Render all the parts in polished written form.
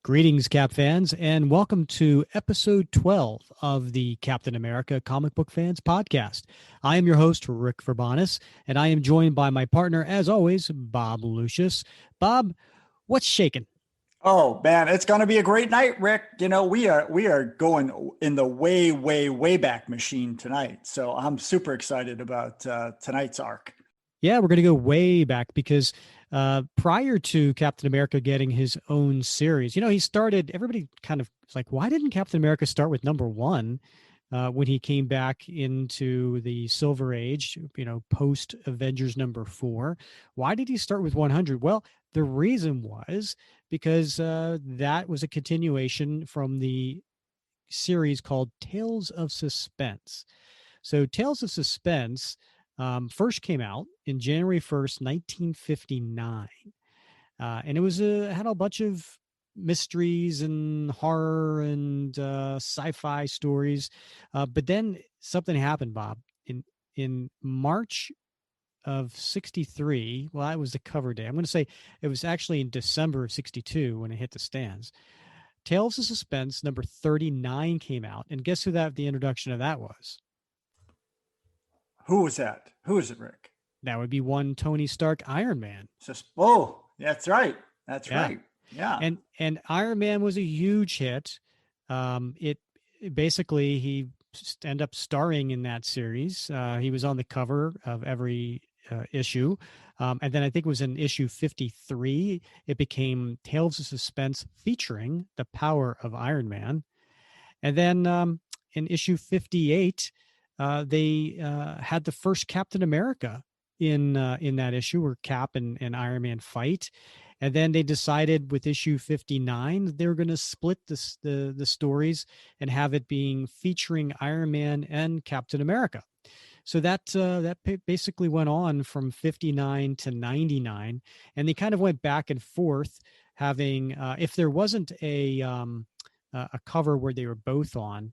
Greetings, Cap fans, and welcome to episode 12 of the Captain America Comic Book Fans podcast. I am your host, Rick Verbanis, and I am joined by my partner, as always, Bob Lucius. Bob, what's shaking? Oh, man, it's going to be a great night, Rick. You know, we are going in the way back machine tonight. So I'm super excited about tonight's arc. Yeah, we're going to go way back because prior to Captain America getting his own series, you know, everybody kind of was like, why didn't Captain America start with number one when he came back into the Silver Age, you know, post Avengers number 4? Why did he start with 100? Well, the reason was because that was a continuation from the series called Tales of Suspense. So Tales of Suspense first came out in January 1st, 1959. And it was had a bunch of mysteries and horror and sci-fi stories. But then something happened, Bob. In March of 63, well, that was the cover day. I'm going to say it was actually in December of 62 when it hit the stands. Tales of Suspense number 39 came out. And guess who the introduction of that was? Who was that? Who is it, Rick? That would be one Tony Stark, Iron Man. Oh, that's right. That's right. Yeah. And Iron Man was a huge hit. It basically, he ended up starring in that series. He was on the cover of every issue. And then I think it was in issue 53, it became Tales of Suspense featuring the power of Iron Man. And then in issue 58, they had the first Captain America in that issue where Cap and Iron Man fight. And then they decided with issue 59, they were going to split the stories and have it being featuring Iron Man and Captain America. So that basically went on from 59 to 99. And they kind of went back and forth having, if there wasn't a cover where they were both on,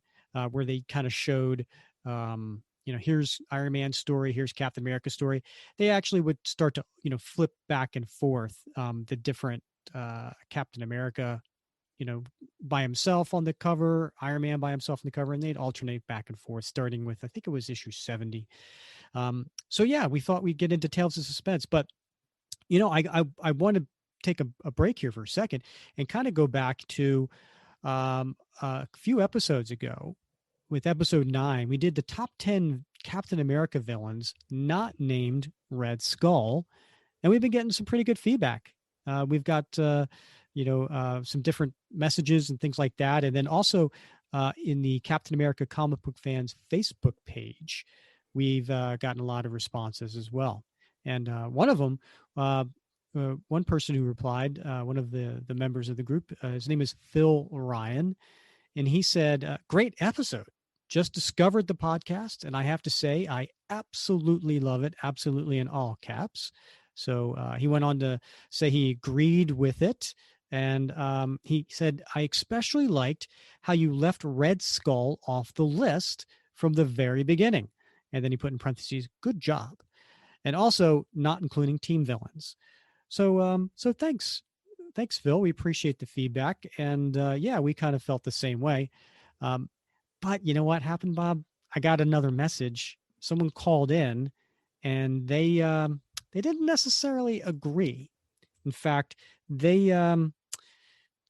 where they kind of showed, you know, here's Iron Man's story, here's Captain America's story. They actually would start to, you know, flip back and forth the different Captain America, you know, by himself on the cover, Iron Man by himself on the cover, and they'd alternate back and forth, starting with, I think it was issue 70. So yeah, we thought we'd get into Tales of Suspense, but you know, I want to take a break here for a second and kind of go back to a few episodes ago. With episode 9, we did the top 10 Captain America villains not named Red Skull, and we've been getting some pretty good feedback. We've got, you know, some different messages and things like that. And then also in the Captain America Comic Book Fans Facebook page, we've gotten a lot of responses as well. And one of them, one person who replied, one of the members of the group, his name is Phil Ryan, and he said, great episode. Just discovered the podcast, and I have to say, I absolutely love it. Absolutely in all caps. So he went on to say he agreed with it. And he said, I especially liked how you left Red Skull off the list from the very beginning. And then he put in parentheses, good job. And also not including team villains. So thanks. Thanks, Phil. We appreciate the feedback. And yeah, we kind of felt the same way. But you know what happened, Bob? I got another message. Someone called in and they didn't necessarily agree. In fact, they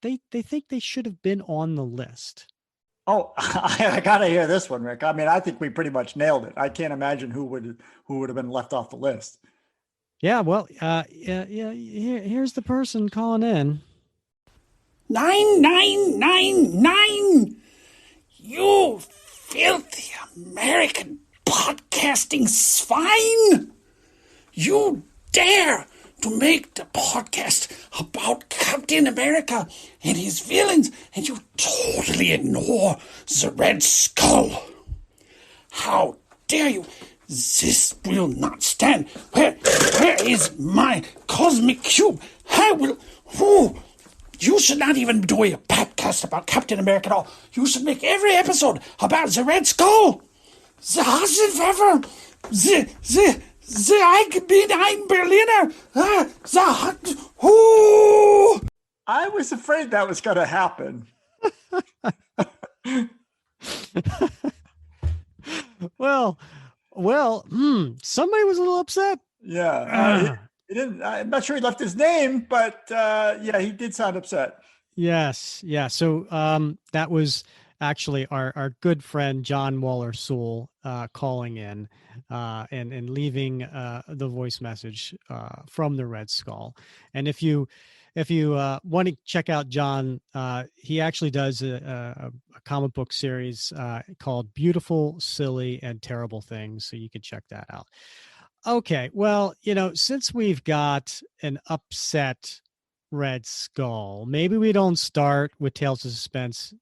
think they should have been on the list. Oh, I got to hear this one, Rick. I mean, I think we pretty much nailed it. I can't imagine who would have been left off the list. Yeah, well, here's the person calling in. 9999! You filthy American podcasting swine! You dare to make the podcast about Captain America and his villains, and you totally ignore the Red Skull. How dare you? This will not stand. Where is my cosmic cube? You should not even do a podcast about Captain America at all. You should make every episode about the Red Skull. The Hasenpfeffer. I bin ein Berliner. Who? I was afraid that was going to happen. Well, somebody was a little upset. Yeah. He didn't. I'm not sure he left his name, but yeah, he did sound upset. Yes, yeah. So that was actually our good friend John Waller Sewell calling in and leaving the voice message from the Red Skull. And if you want to check out John, he actually does a comic book series called Beautiful, Silly, and Terrible Things. So you can check that out. Okay, well, since we've got an upset Red Skull, maybe we don't start with Tales of Suspense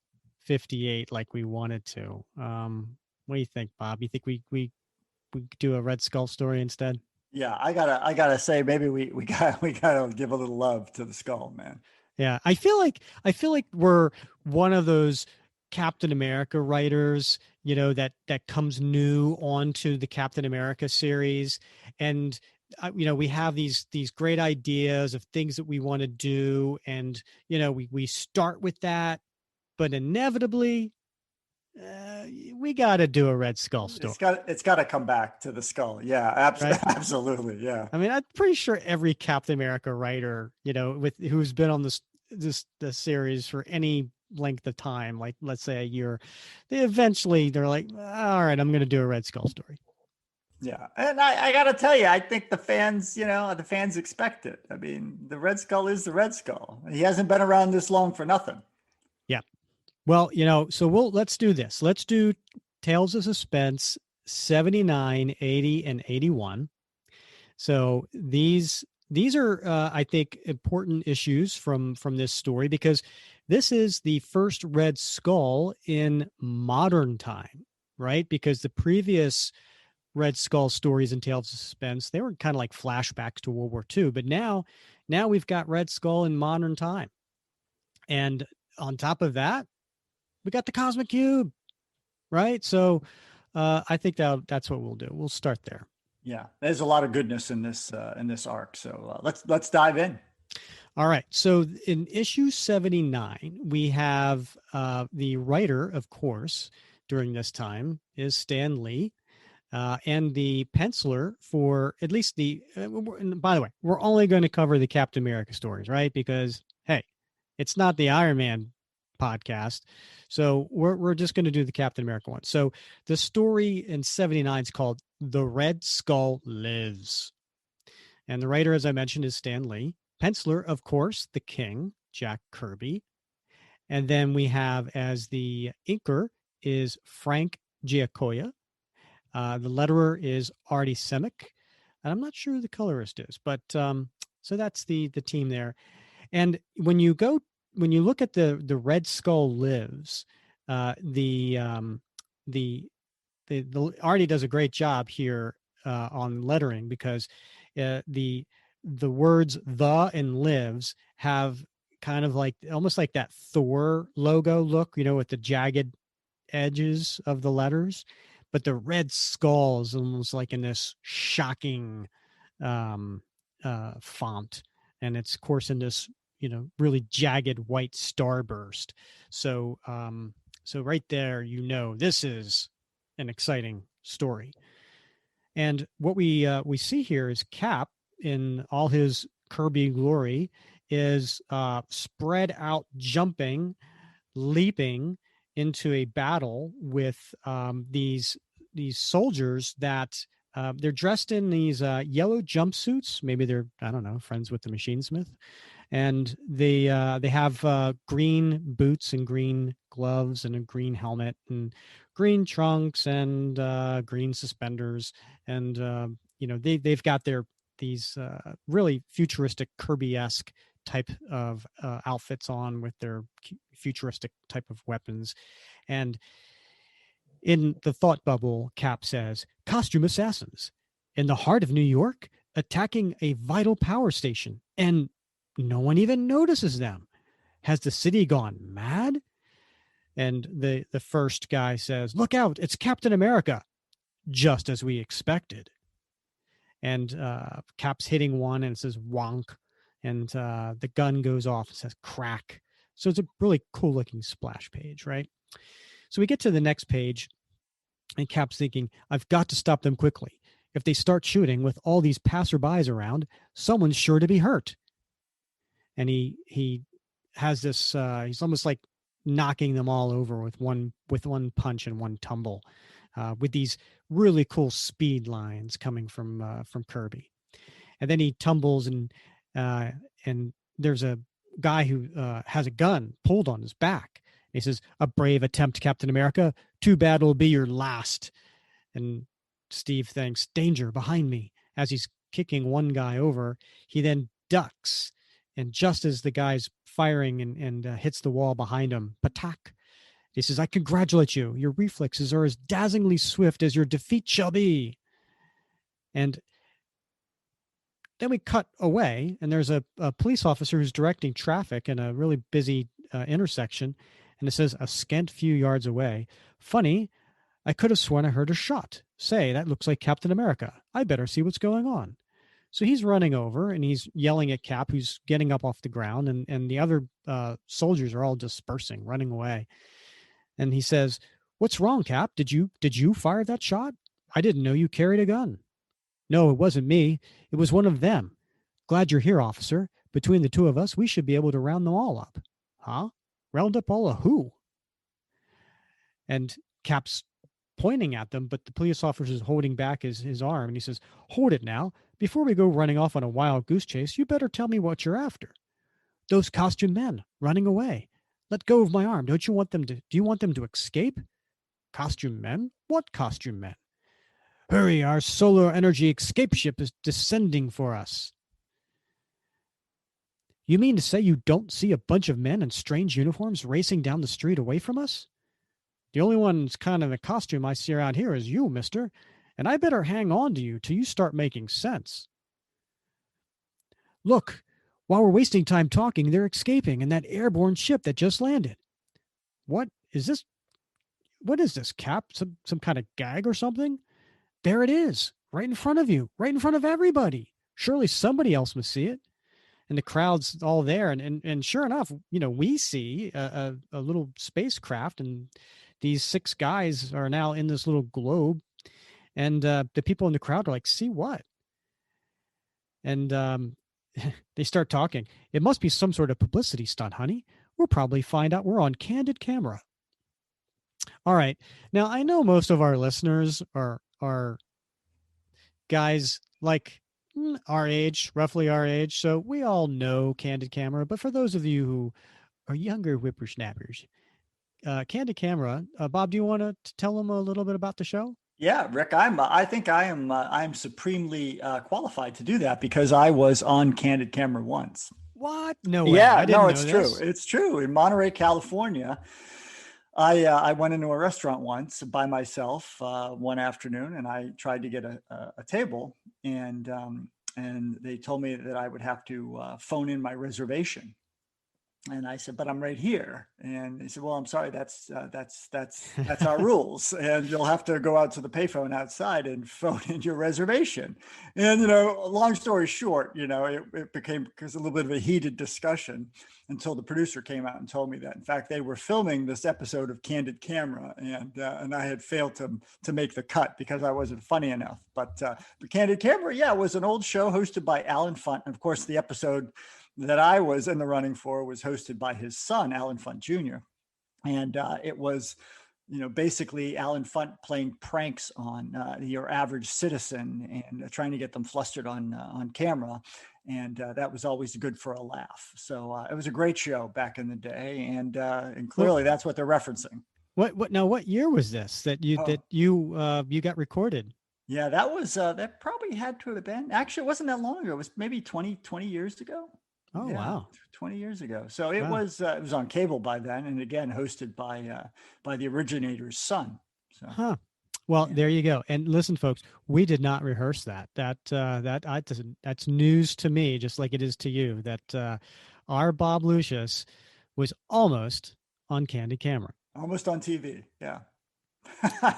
58 like we wanted to. What do you think, Bob? You think we do a Red Skull story instead? Yeah, I gotta say, maybe we gotta give a little love to the skull, man. Yeah, I feel like we're one of those Captain America writers, that comes new onto the Captain America series, and we have these great ideas of things that we want to do, and we start with that, but inevitably, we got to do a Red Skull story, It's got to come back to the skull. Yeah, right? absolutely. Yeah. I mean, I'm pretty sure every Captain America writer, with who's been on the series for any length of time, like let's say a year, they're like, all right, I'm going to do a Red Skull story. Yeah, and I got to tell you, I think the fans expect it. I mean, the Red Skull is the Red Skull. He hasn't been around this long for nothing. Yeah. Well, so let's do this. Let's do Tales of Suspense 79, 80, and 81. So these are I think important issues from this story, because this is the first Red Skull in modern time, right? Because the previous Red Skull stories and Tales of Suspense, they were kind of like flashbacks to World War II, but now we've got Red Skull in modern time. And on top of that, we got the Cosmic Cube, right? So I think that's what we'll do. We'll start there. Yeah, there's a lot of goodness in this arc. So let's dive in. All right. So in issue 79, we have the writer, of course, during this time is Stan Lee. And the penciler for at least by the way, we're only going to cover the Captain America stories, right? Because, hey, it's not the Iron Man podcast. So we're just going to do the Captain America one. So the story in 79 is called The Red Skull Lives. And the writer, as I mentioned, is Stan Lee. Penciler, of course, the King, Jack Kirby. And then we have as the inker is Frank Giacoia. The letterer is Artie Semick. And I'm not sure who the colorist is, but so that's the team there. And when you look at the Red Skull Lives, the Artie does a great job here on lettering, because the words "the" and "lives" have kind of like almost like that Thor logo look, with the jagged edges of the letters, but the Red Skull is almost like in this shocking font, and it's of course in this really jagged white starburst. So so right there, this is an exciting story. And what we see here is Cap in all his Kirby glory is spread out, jumping, leaping into a battle with these soldiers that they're dressed in these yellow jumpsuits. Maybe they're, I don't know, friends with the Machinesmith, and they have green boots and green gloves and a green helmet and green trunks and green suspenders, and they've got these really futuristic Kirby-esque type of outfits on with their futuristic type of weapons. And in the thought bubble, Cap says, "Costume assassins in the heart of New York, attacking a vital power station, and no one even notices them. Has the city gone mad?" And the first guy says, "Look out, it's Captain America," just as we expected. and Cap's hitting one, and it says wonk, and the gun goes off. It says crack. So it's a really cool looking splash page, right? So we get to the next page, and Cap's thinking, I've got to stop them quickly. If they start shooting with all these passerbys around, someone's sure to be hurt. And he has this. He's almost like knocking them all over with one punch and one tumble, with these really cool speed lines coming from Kirby. And then he tumbles, and there's a guy who has a gun pulled on his back. He says, "A brave attempt, Captain America. Too bad it'll be your last." And Steve thinks, "Danger behind me." As he's kicking one guy over, he then ducks. And just as the guy's firing and hits the wall behind him, patak, he says, "I congratulate you. Your reflexes are as dazzlingly swift as your defeat shall be." And then we cut away, and there's a police officer who's directing traffic in a really busy intersection. And it says, a scant few yards away, "Funny, I could have sworn I heard a shot. Say, that looks like Captain America. I better see what's going on." So he's running over, and he's yelling at Cap, who's getting up off the ground, and the other soldiers are all dispersing, running away. And he says, "What's wrong, Cap? Did you fire that shot? I didn't know you carried a gun." "No, it wasn't me. It was one of them. Glad you're here, officer. Between the two of us, we should be able to round them all up." "Huh? Round up all of who?" And Cap's pointing at them, but the police officer is holding back his arm, and he says, "Hold it now. Before we go running off on a wild goose chase, you better tell me what you're after." "Those costume men running away. Let go of my arm. Do you want them to escape?" "Costume men? What costume men?" "Hurry, our solar energy escape ship is descending for us." "You mean to say you don't see a bunch of men in strange uniforms racing down the street away from us?" "The only one's kind of the costume I see around here is you, mister, and I better hang on to you till you start making sense." "Look, while we're wasting time talking, they're escaping in that airborne ship that just landed." What is this? What is this, Cap? Some kind of gag or something?" "There it is, right in front of you, right in front of everybody. Surely somebody else must see it." And the crowd's all there, and sure enough, we see a little spacecraft, and these 6 guys are now in this little globe, and the people in the crowd are like, "See what?" And they start talking. "It must be some sort of publicity stunt, honey. We'll probably find out we're on candid camera." All right. Now, I know most of our listeners are guys like our age, roughly our age. So we all know candid camera. But for those of you who are younger whippersnappers, candid camera, Bob, do you want to tell them a little bit about the show? Yeah, Rick, I think I'm supremely qualified to do that because I was on candid camera once. What? No way. Yeah, I didn't no, know it's this. true. It's true. In Monterey, California, I went into a restaurant once by myself one afternoon, and I tried to get a table, and they told me that I would have to phone in my reservation. And I said, "But I'm right here." And he said, "Well, I'm sorry, that's our rules, and you'll have to go out to the payphone outside and phone in your reservation." And long story short, it became because a little bit of a heated discussion until the producer came out and told me that, in fact, they were filming this episode of Candid Camera, and I had failed to make the cut because I wasn't funny enough. But Candid Camera, yeah, was an old show hosted by Alan Funt. And of course, the episode that I was in the running for was hosted by his son, Alan Funt Jr. And it was, basically Alan Funt playing pranks on your average citizen and trying to get them flustered on camera. And that was always good for a laugh. So it was a great show back in the day. And clearly that's what they're referencing. What year was this that you got recorded? Yeah, that probably had to have been, actually, it wasn't that long ago. It was maybe 20 years ago. Oh, Yeah, wow. 20 years ago. So it was on cable by then, and again hosted by the originator's son. So Huh. Well, there you go. And listen, folks, we did not rehearse that. That's news to me, just like it is to you, that our Bob Lucius was almost on candid camera. Almost on TV. Yeah. All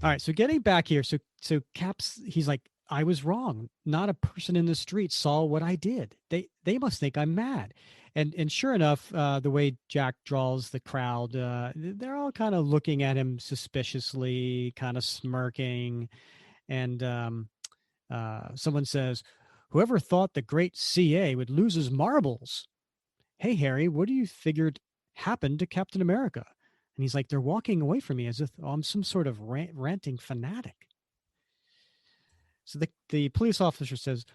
right. So getting back here, so Cap's, he's like, I was wrong. Not a person in the street saw what I did. They must think I'm mad. And sure enough, the way Jack draws the crowd, they're all kind of looking at him suspiciously, kind of smirking. And someone says, "Whoever thought the great CA would lose his marbles? Hey, Harry, what do you figured happened to Captain America?" And he's like, "They're walking away from me as if I'm some sort of ranting fanatic." So the police officer says,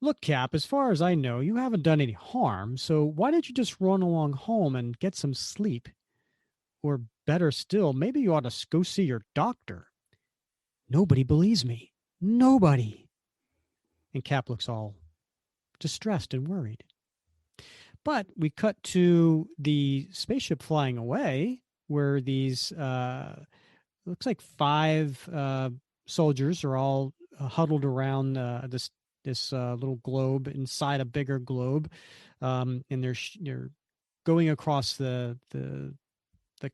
"Look, Cap, as far as I know, you haven't done any harm. So why don't you just run along home and get some sleep? Or better still, maybe you ought to go see your doctor." "Nobody believes me. Nobody." And Cap looks all distressed and worried. But we cut to the spaceship flying away, where these looks like 5 soldiers are all huddled around this little globe inside a bigger globe, and they're going across the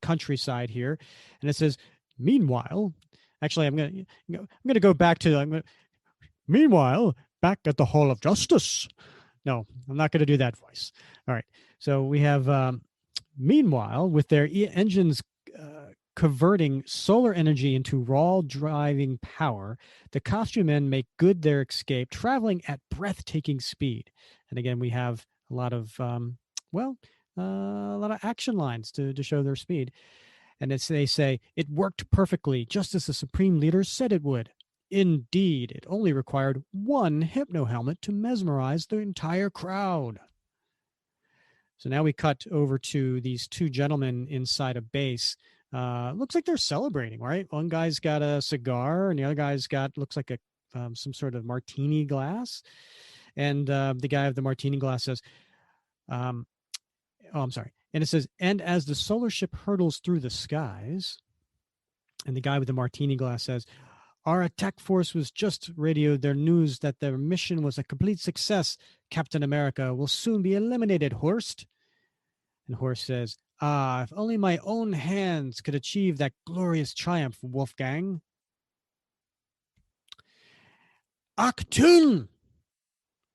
countryside here, and it says, "Meanwhile," actually, I'm gonna go back to "Meanwhile, back at the Hall of Justice." No, I'm not going to do that voice. All right. So we have, meanwhile, with their engines converting solar energy into raw driving power, the costume men make good their escape, traveling at breathtaking speed. And again, we have a lot of, a lot of action lines to show their speed. And they say, "It worked perfectly, just as the Supreme Leader said it would. Indeed, it only required one hypno helmet to mesmerize the entire crowd." So now we cut over to these 2 gentlemen inside a base. Looks like they're celebrating, right? One guy's got a cigar, and the other guy's got, looks like a some sort of martini glass. And the guy with the martini glass says, oh, I'm sorry. And it says, "And as the solar ship hurtles through the skies," and the guy with the martini glass says, "Our attack force was just radioed their news that their mission was a complete success. Captain America will soon be eliminated, Horst." And Horst says, "Ah, if only my own hands could achieve that glorious triumph, Wolfgang." "Achtung!"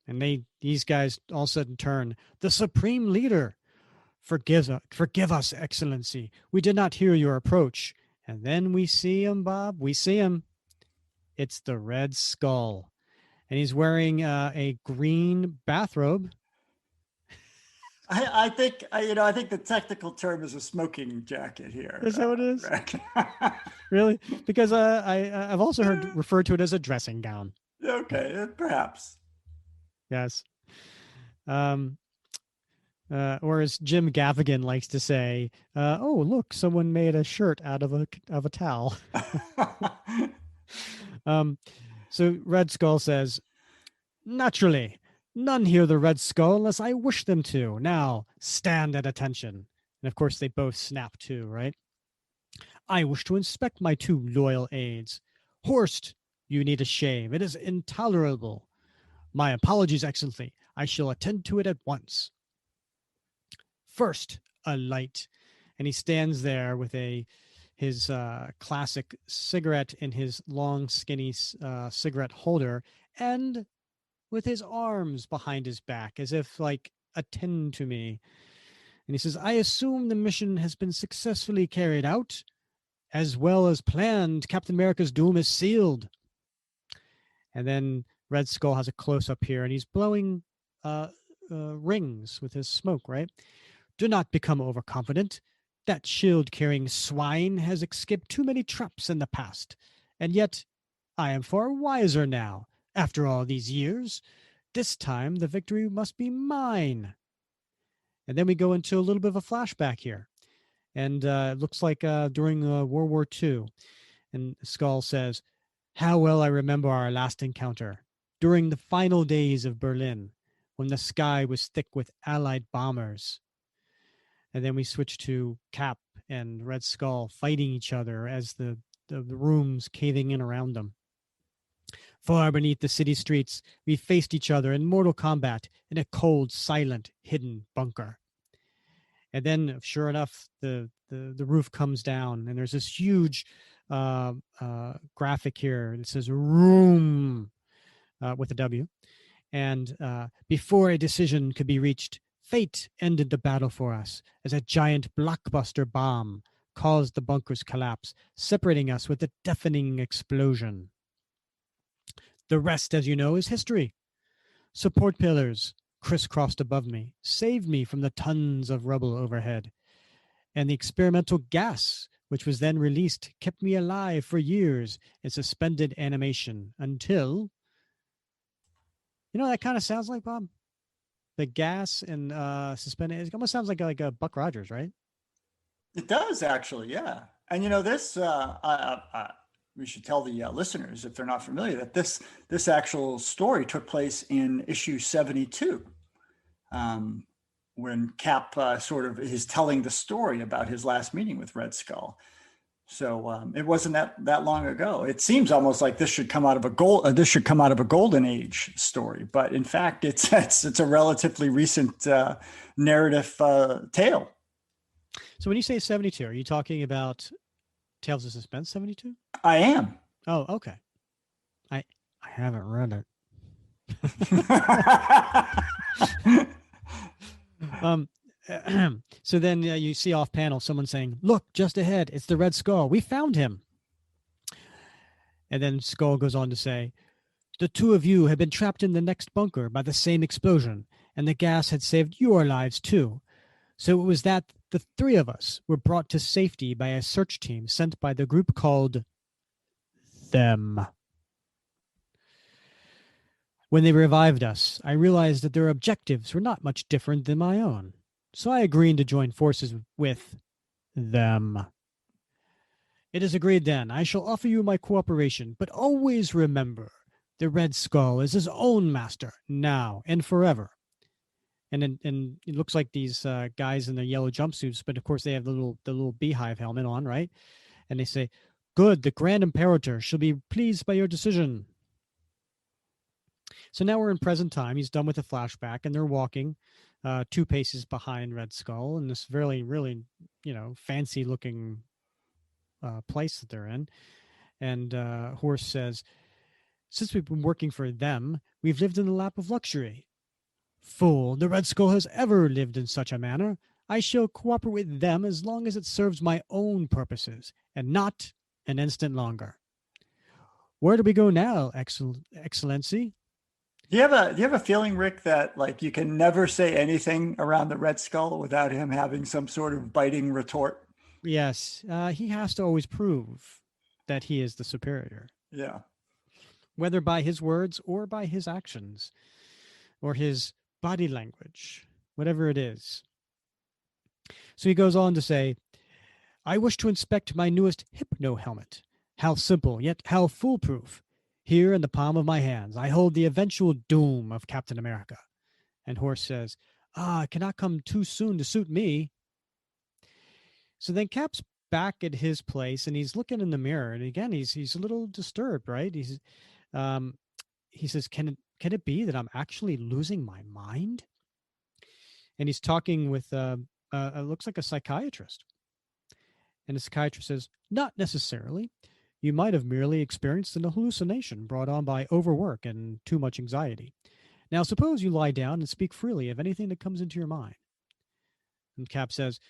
And these guys all of a sudden turn. "The Supreme Leader! Forgive us, Excellency. We did not hear your approach." And then we see him, Bob. We see him. It's the Red Skull. And he's wearing a green bathrobe. I think I think the technical term is a smoking jacket here. Is that what it is? Rick. Really? Because I've also heard referred to it as a dressing gown. Okay, perhaps. Yes. Or as Jim Gaffigan likes to say, "Oh, look, someone made a shirt out of a towel." So Red Skull says, "Naturally, none hear the Red Skull unless I wish them to. Now, stand at attention." And of course, they both snap to, right? "I wish to inspect my 2 loyal aides. Horst, you need a shave. It is intolerable." "My apologies, Excellency. I shall attend to it at once." "First, a light." And he stands there with his classic cigarette in his long, skinny cigarette holder, and with his arms behind his back, as if like, "Attend to me." And he says, "I assume the mission has been successfully carried out. As well as planned, Captain America's doom is sealed." And then Red Skull has a close up here, and he's blowing rings with his smoke, right? "Do not become overconfident. That shield-carrying swine has escaped too many traps in the past. And yet, I am far wiser now, after all these years. This time, the victory must be mine." And then we go into a little bit of a flashback here. And it looks like during World War II. And Skull says, "How well I remember our last encounter, during the final days of Berlin, when the sky was thick with Allied bombers." And then we switch to Cap and Red Skull fighting each other as the rooms caving in around them. "Far beneath the city streets, we faced each other in mortal combat in a cold, silent, hidden bunker." And then, sure enough, the roof comes down, and there's this huge graphic here. It says "room," with a W. And before a decision could be reached, fate ended the battle for us as a giant blockbuster bomb caused the bunker's collapse, separating us with a deafening explosion. The rest, as you know, is history. Support pillars crisscrossed above me, saved me from the tons of rubble overhead. And the experimental gas, which was then released, kept me alive for years in suspended animation until. You know what that kind of sounds like, Bob? The gas and suspended. It almost sounds like a Buck Rogers, right? It does actually, yeah. And this, we should tell the listeners if they're not familiar that this actual story took place in issue 72, when Cap sort of is telling the story about his last meeting with Red Skull. So it wasn't that long ago. It seems almost like this should come out of a golden age story, but in fact, it's a relatively recent narrative tale. So when you say 72, are you talking about Tales of Suspense 72? I am. Oh, okay. I haven't read it. So then you see off panel someone saying, "Look, just ahead, it's the Red Skull. We found him." And then Skull goes on to say, "The two of you had been trapped in the next bunker by the same explosion, and the gas had saved your lives too. So it was that the three of us were brought to safety by a search team sent by the group called Them. When they revived us, I realized that their objectives were not much different than my own. So I agreed to join forces with them. It is agreed then. I shall offer you my cooperation, but always remember, the Red Skull is his own master, now and forever." And it looks like these guys in their yellow jumpsuits, but of course they have the little beehive helmet on, right? And they say, "Good, the Grand Imperator shall be pleased by your decision." So now we're in present time. He's done with the flashback, and they're walking 2 paces behind Red Skull in this really, really, fancy looking place that they're in. And Horse says, "Since we've been working for them, we've lived in the lap of luxury. Fool, the Red Skull has ever lived in such a manner. I shall cooperate with them as long as it serves my own purposes, and not an instant longer. Where do we go now, Excellency?" Do you have a feeling, Rick, that like you can never say anything around the Red Skull without him having some sort of biting retort? Yes, he has to always prove that he is the superior. Yeah. Whether by his words or by his actions or his body language, whatever it is. So he goes on to say, "I wish to inspect my newest hypno helmet. How simple, yet how foolproof. Here in the palm of my hands, I hold the eventual doom of Captain America." And Horse says, "It cannot come too soon to suit me." So then Cap's back at his place and he's looking in the mirror. And again, he's a little disturbed, right? He says, Can it be that I'm actually losing my mind?" And he's talking with looks like a psychiatrist. And the psychiatrist says, "Not necessarily. You might have merely experienced an hallucination brought on by overwork and too much anxiety. Now, suppose you lie down and speak freely of anything that comes into your mind." And Cap says,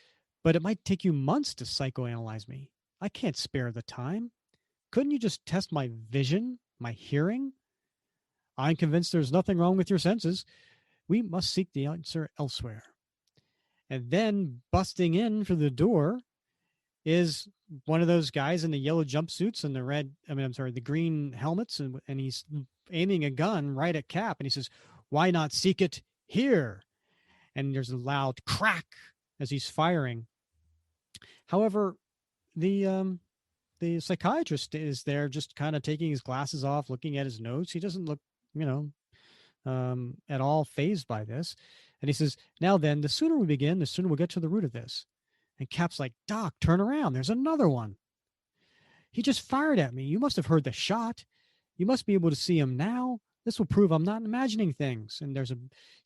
"But it might take you months to psychoanalyze me. I can't spare the time. Couldn't you just test my vision, my hearing? I'm convinced there's nothing wrong with your senses. We must seek the answer elsewhere." And then busting in through the door is one of those guys in the yellow jumpsuits and the green helmets, and he's aiming a gun right at Cap, and he says, "Why not seek it here?" And there's a loud crack as he's firing. However, the psychiatrist is there just kind of taking his glasses off, looking at his notes. He doesn't look, at all fazed by this. And he says, "Now then, the sooner we begin, the sooner we'll get to the root of this." And Cap's like, "Doc, turn around. There's another one. He just fired at me. You must have heard the shot. You must be able to see him now. This will prove I'm not imagining things." And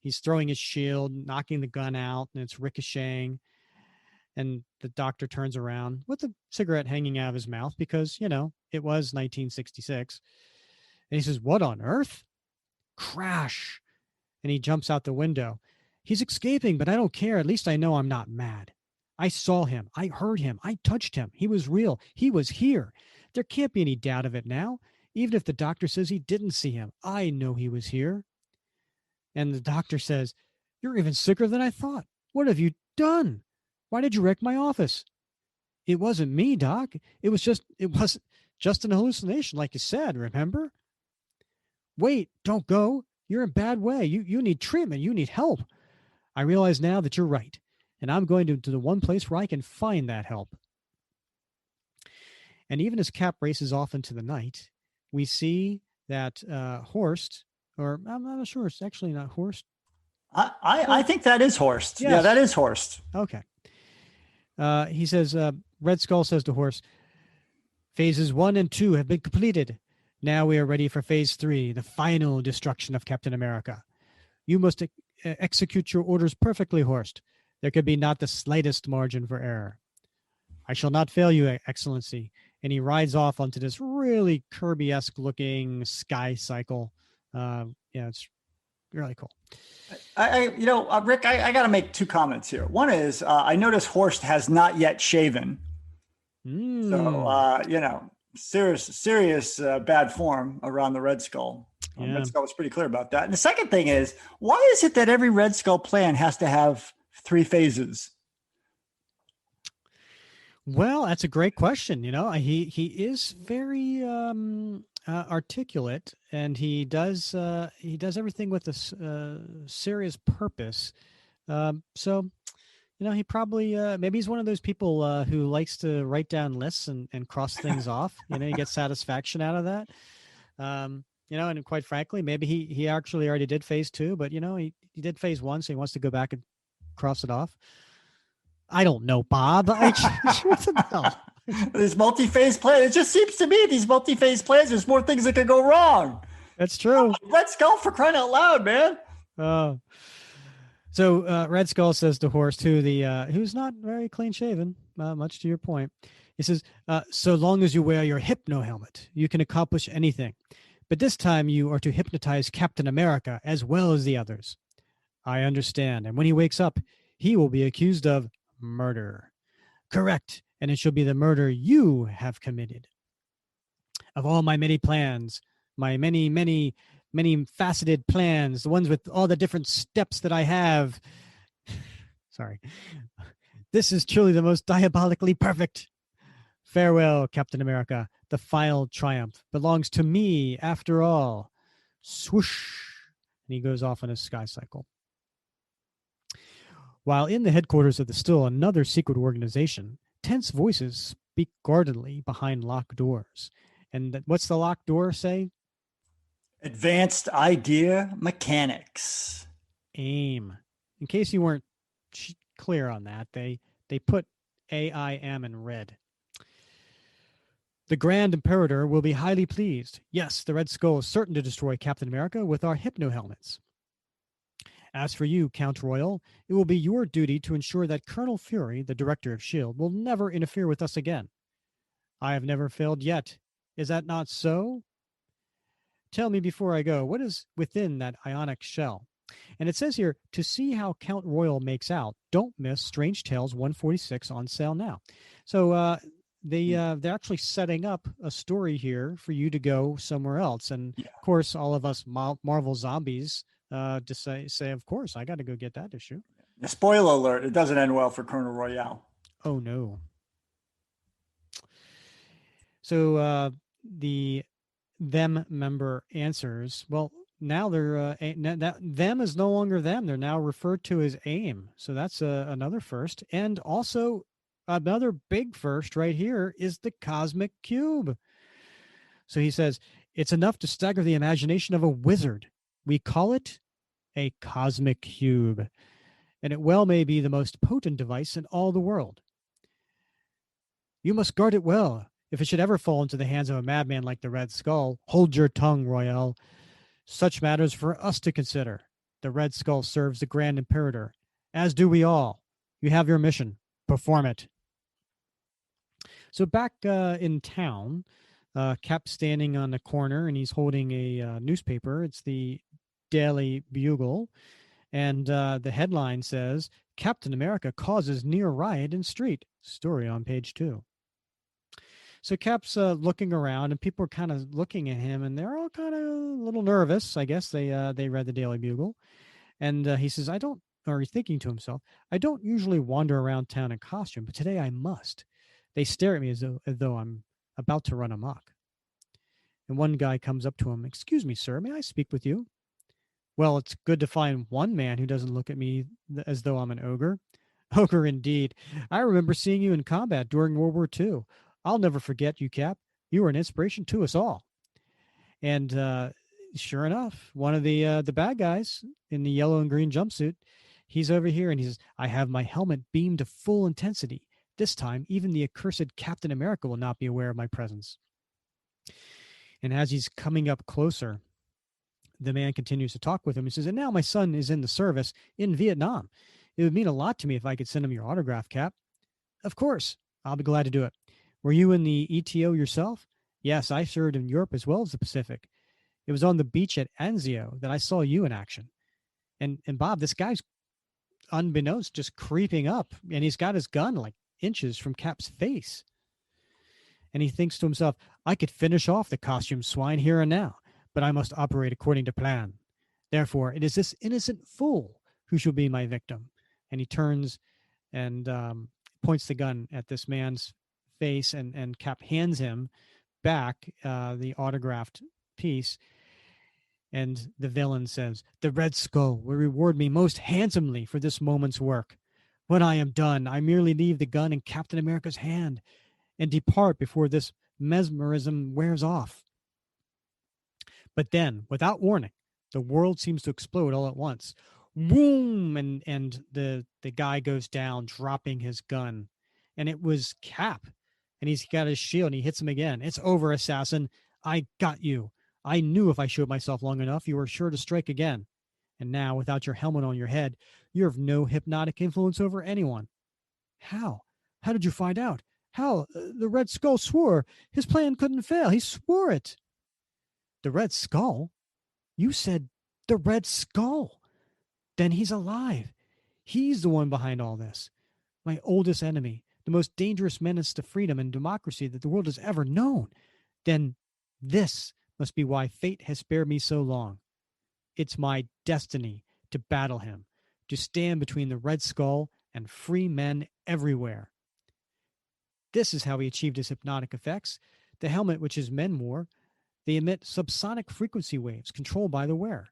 he's throwing his shield, knocking the gun out, and it's ricocheting. And the doctor turns around with a cigarette hanging out of his mouth because, it was 1966. And he says, "What on earth?" Crash! And he jumps out the window. He's escaping, but I don't care. At least I know I'm not mad. I saw him. I heard him. I touched him. He was real. He was here. There can't be any doubt of it now. Even if the doctor says he didn't see him, I know he was here. And the doctor says, "You're even sicker than I thought. What have you done? Why did you wreck my office?" "It wasn't me, Doc. It was just an hallucination, like you said, remember?" "Wait, don't go. You're in a bad way. You need treatment. You need help." "I realize now that you're right, and I'm going to the one place where I can find that help." And even as Cap races off into the night, we see that Horst, or I'm not sure, it's actually not Horst. I think that is Horst. Yes. Yeah, that is Horst. Okay. He says, Red Skull says to Horst, "Phases 1 and 2 have been completed. Now we are ready for phase 3, the final destruction of Captain America. You must execute your orders perfectly, Horst. There could be not the slightest margin for error." "I shall not fail you, Excellency." And he rides off onto this really Kirby-esque looking sky cycle. It's really cool. Rick, I got to make 2 comments here. One is I notice Horst has not yet shaven. So, serious bad form around the Red Skull. Yeah. Red Skull was pretty clear about that. And the second thing is, why is it that every Red Skull plan has to have 3 phases? Well, that's a great question. He is very articulate, and he does everything with a serious purpose. So, he probably maybe he's one of those people who likes to write down lists and cross things off. He gets satisfaction out of that. And quite frankly, maybe he actually already did phase 2, but he did phase 1, so he wants to go back and cross it off. I don't know, Bob. What the hell? These multi-phase plans. It just seems to me these multi-phase plans, there's more things that could go wrong. That's true. Red Skull, for crying out loud, man. Oh. So Red Skull says to Horst, who's not very clean shaven, much to your point. He says, "So long as you wear your hypno helmet, you can accomplish anything. But this time you are to hypnotize Captain America as well as the others." "I understand. And when he wakes up, he will be accused of murder." "Correct. And it shall be the murder you have committed. Of all my many plans, my many, many, many faceted plans, the ones with all the different steps that I have. Sorry. This is truly the most diabolically perfect. Farewell, Captain America. The final triumph belongs to me after all." Swoosh. And he goes off on his sky cycle. While in the headquarters of the still another secret organization, tense voices speak guardedly behind locked doors. And what's the locked door say? Advanced Idea Mechanics. AIM. In case you weren't clear on that, they put AIM in red. "The Grand Imperator will be highly pleased. Yes, the Red Skull is certain to destroy Captain America with our hypno helmets. As for you, Count Royal, it will be your duty to ensure that Colonel Fury, the director of S.H.I.E.L.D., will never interfere with us again. I have never failed yet. Is that not so? Tell me before I go, what is within that ionic shell?" And it says here, to see how Count Royal makes out, don't miss Strange Tales 146 on sale now. So they're actually setting up a story here for you to go somewhere else. And of course, all of us Marvel zombies to say, of course, I got to go get that issue. Spoiler alert, it doesn't end well for Colonel Royale. Oh, no. So the them member answers, well, now they're them is no longer them. They're now referred to as AIM. So that's another first. And also another big first right here is the Cosmic Cube. So he says, "It's enough to stagger the imagination of a wizard. We call it a Cosmic Cube. And it well may be the most potent device in all the world. You must guard it well. If it should ever fall into the hands of a madman like the Red Skull, hold your tongue, Royale. Such matters for us to consider. The Red Skull serves the Grand Imperator, as do we all. You have your mission. Perform it." So back in town, Cap's standing on the corner and he's holding a newspaper. It's the Daily Bugle, and the headline says, Captain America causes near riot in street. Story on page 2. So Cap's looking around, and people are kind of looking at him, and they're all kind of a little nervous. I guess they read the Daily Bugle, and he says, "I don't," or he's thinking to himself, "I don't usually wander around town in costume, but today I must. They stare at me as though I'm about to run amok." And one guy comes up to him, "Excuse me, sir, may I speak with you?" "Well, it's good to find one man who doesn't look at me as though I'm an ogre." "Ogre indeed. I remember seeing you in combat during World War II. I'll never forget you, Cap. You were an inspiration to us all." And sure enough, one of the bad guys in the yellow and green jumpsuit, he's over here, and he says, "I have my helmet beamed to full intensity. This time, even the accursed Captain America will not be aware of my presence." And as he's coming up closer, the man continues to talk with him. He says, "And now my son is in the service in Vietnam. It would mean a lot to me if I could send him your autograph, Cap." "Of course, I'll be glad to do it. Were you in the ETO yourself?" "Yes, I served in Europe as well as the Pacific. It was on the beach at Anzio that I saw you in action." And Bob, this guy's unbeknownst just creeping up, and he's got his gun like inches from Cap's face. And he thinks to himself, "I could finish off the costume swine here and now, but I must operate according to plan. Therefore, it is this innocent fool who shall be my victim." And he turns and points the gun at this man's face, and Cap hands him back the autographed piece. And the villain says, "The Red Skull will reward me most handsomely for this moment's work. When I am done, I merely leave the gun in Captain America's hand and depart before this mesmerism wears off." But then, without warning, the world seems to explode all at once. Boom! And the guy goes down, dropping his gun. And it was Cap. And he's got his shield, and he hits him again. "It's over, assassin. I got you. I knew if I showed myself long enough, you were sure to strike again. And now, without your helmet on your head, you have no hypnotic influence over anyone." "How? How did you find out? How? The Red Skull swore his plan couldn't fail. He swore it." "The Red Skull? You said the Red Skull. Then he's alive. He's the one behind all this. My oldest enemy, the most dangerous menace to freedom and democracy that the world has ever known. Then this must be why fate has spared me so long. It's my destiny to battle him, to stand between the Red Skull and free men everywhere." This is how he achieved his hypnotic effects. The helmet which his men wore, they emit subsonic frequency waves controlled by the wearer.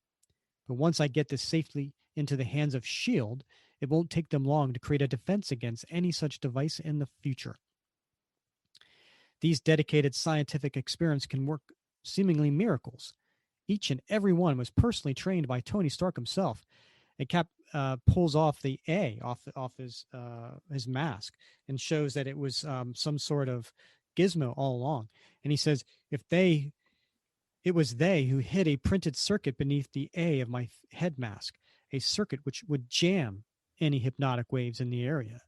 But once I get this safely into the hands of S.H.I.E.L.D., it won't take them long to create a defense against any such device in the future. These dedicated scientific experiments can work seemingly miracles. Each and every one was personally trained by Tony Stark himself. And Cap pulls off the A off his mask and shows that it was some sort of gizmo all along. And he says, it was they who hid a printed circuit beneath the A of my head mask, a circuit which would jam any hypnotic waves in the area.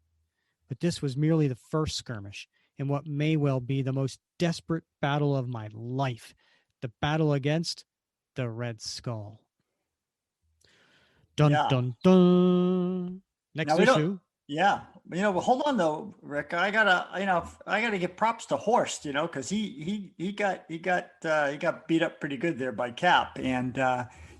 But this was merely the first skirmish in what may well be the most desperate battle of my life, the battle against the Red Skull. Dun, Yeah. dun, dun. Next Now we issue. don't. Yeah, but hold on though, Rick. I gotta give props to Horst, because he got beat up pretty good there by Cap, and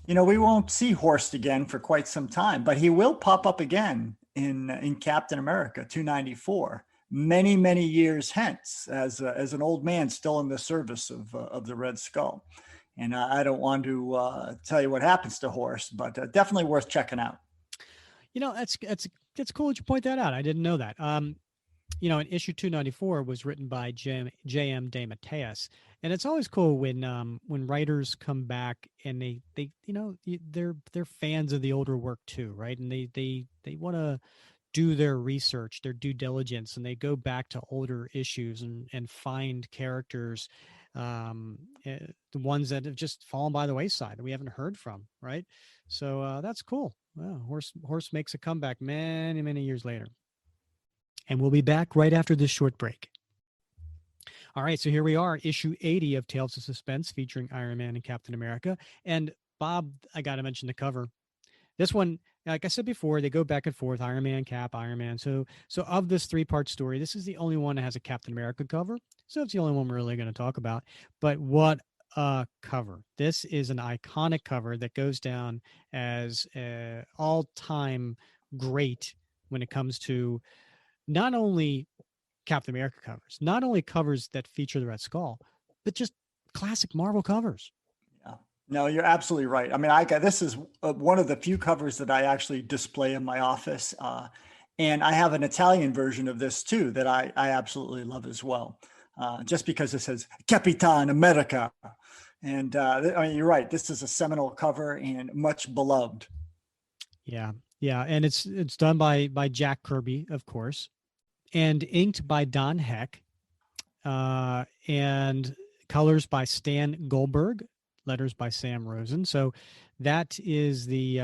we won't see Horst again for quite some time, but he will pop up again in Captain America 294 many years hence as an old man still in the service of the Red Skull. And I don't want to tell you what happens to Horst, but definitely worth checking out. It's cool that you point that out. I didn't know that. In issue 294 was written by J.M. DeMatteis, and it's always cool when writers come back and they're fans of the older work too, right? And they want to do their research, their due diligence, and they go back to older issues and find characters, the ones that have just fallen by the wayside that we haven't heard from, right? So that's cool. Wow, Horse makes a comeback many years later. And we'll be back right after this short break. All right, so here we are, issue 80 of Tales of Suspense, featuring Iron Man and Captain America. And Bob, I got to mention the cover. This one, like I said before, they go back and forth, Iron Man, Cap, Iron Man. So of this 3-part story, this is the only one that has a Captain America cover. So it's the only one we're really going to talk about. But what a cover. This is an iconic cover that goes down as all-time great when it comes to not only Captain America covers, not only covers that feature the Red Skull, but just classic Marvel covers. Yeah. No, you're absolutely right. I mean, this is one of the few covers that I actually display in my office. And I have an Italian version of this too that I absolutely love as well. Just because it says Capitan America. And I mean, you're right. This is a seminal cover and much beloved. Yeah. Yeah. And it's done by Jack Kirby, of course, and inked by Don Heck, and colors by Stan Goldberg, letters by Sam Rosen. So that is the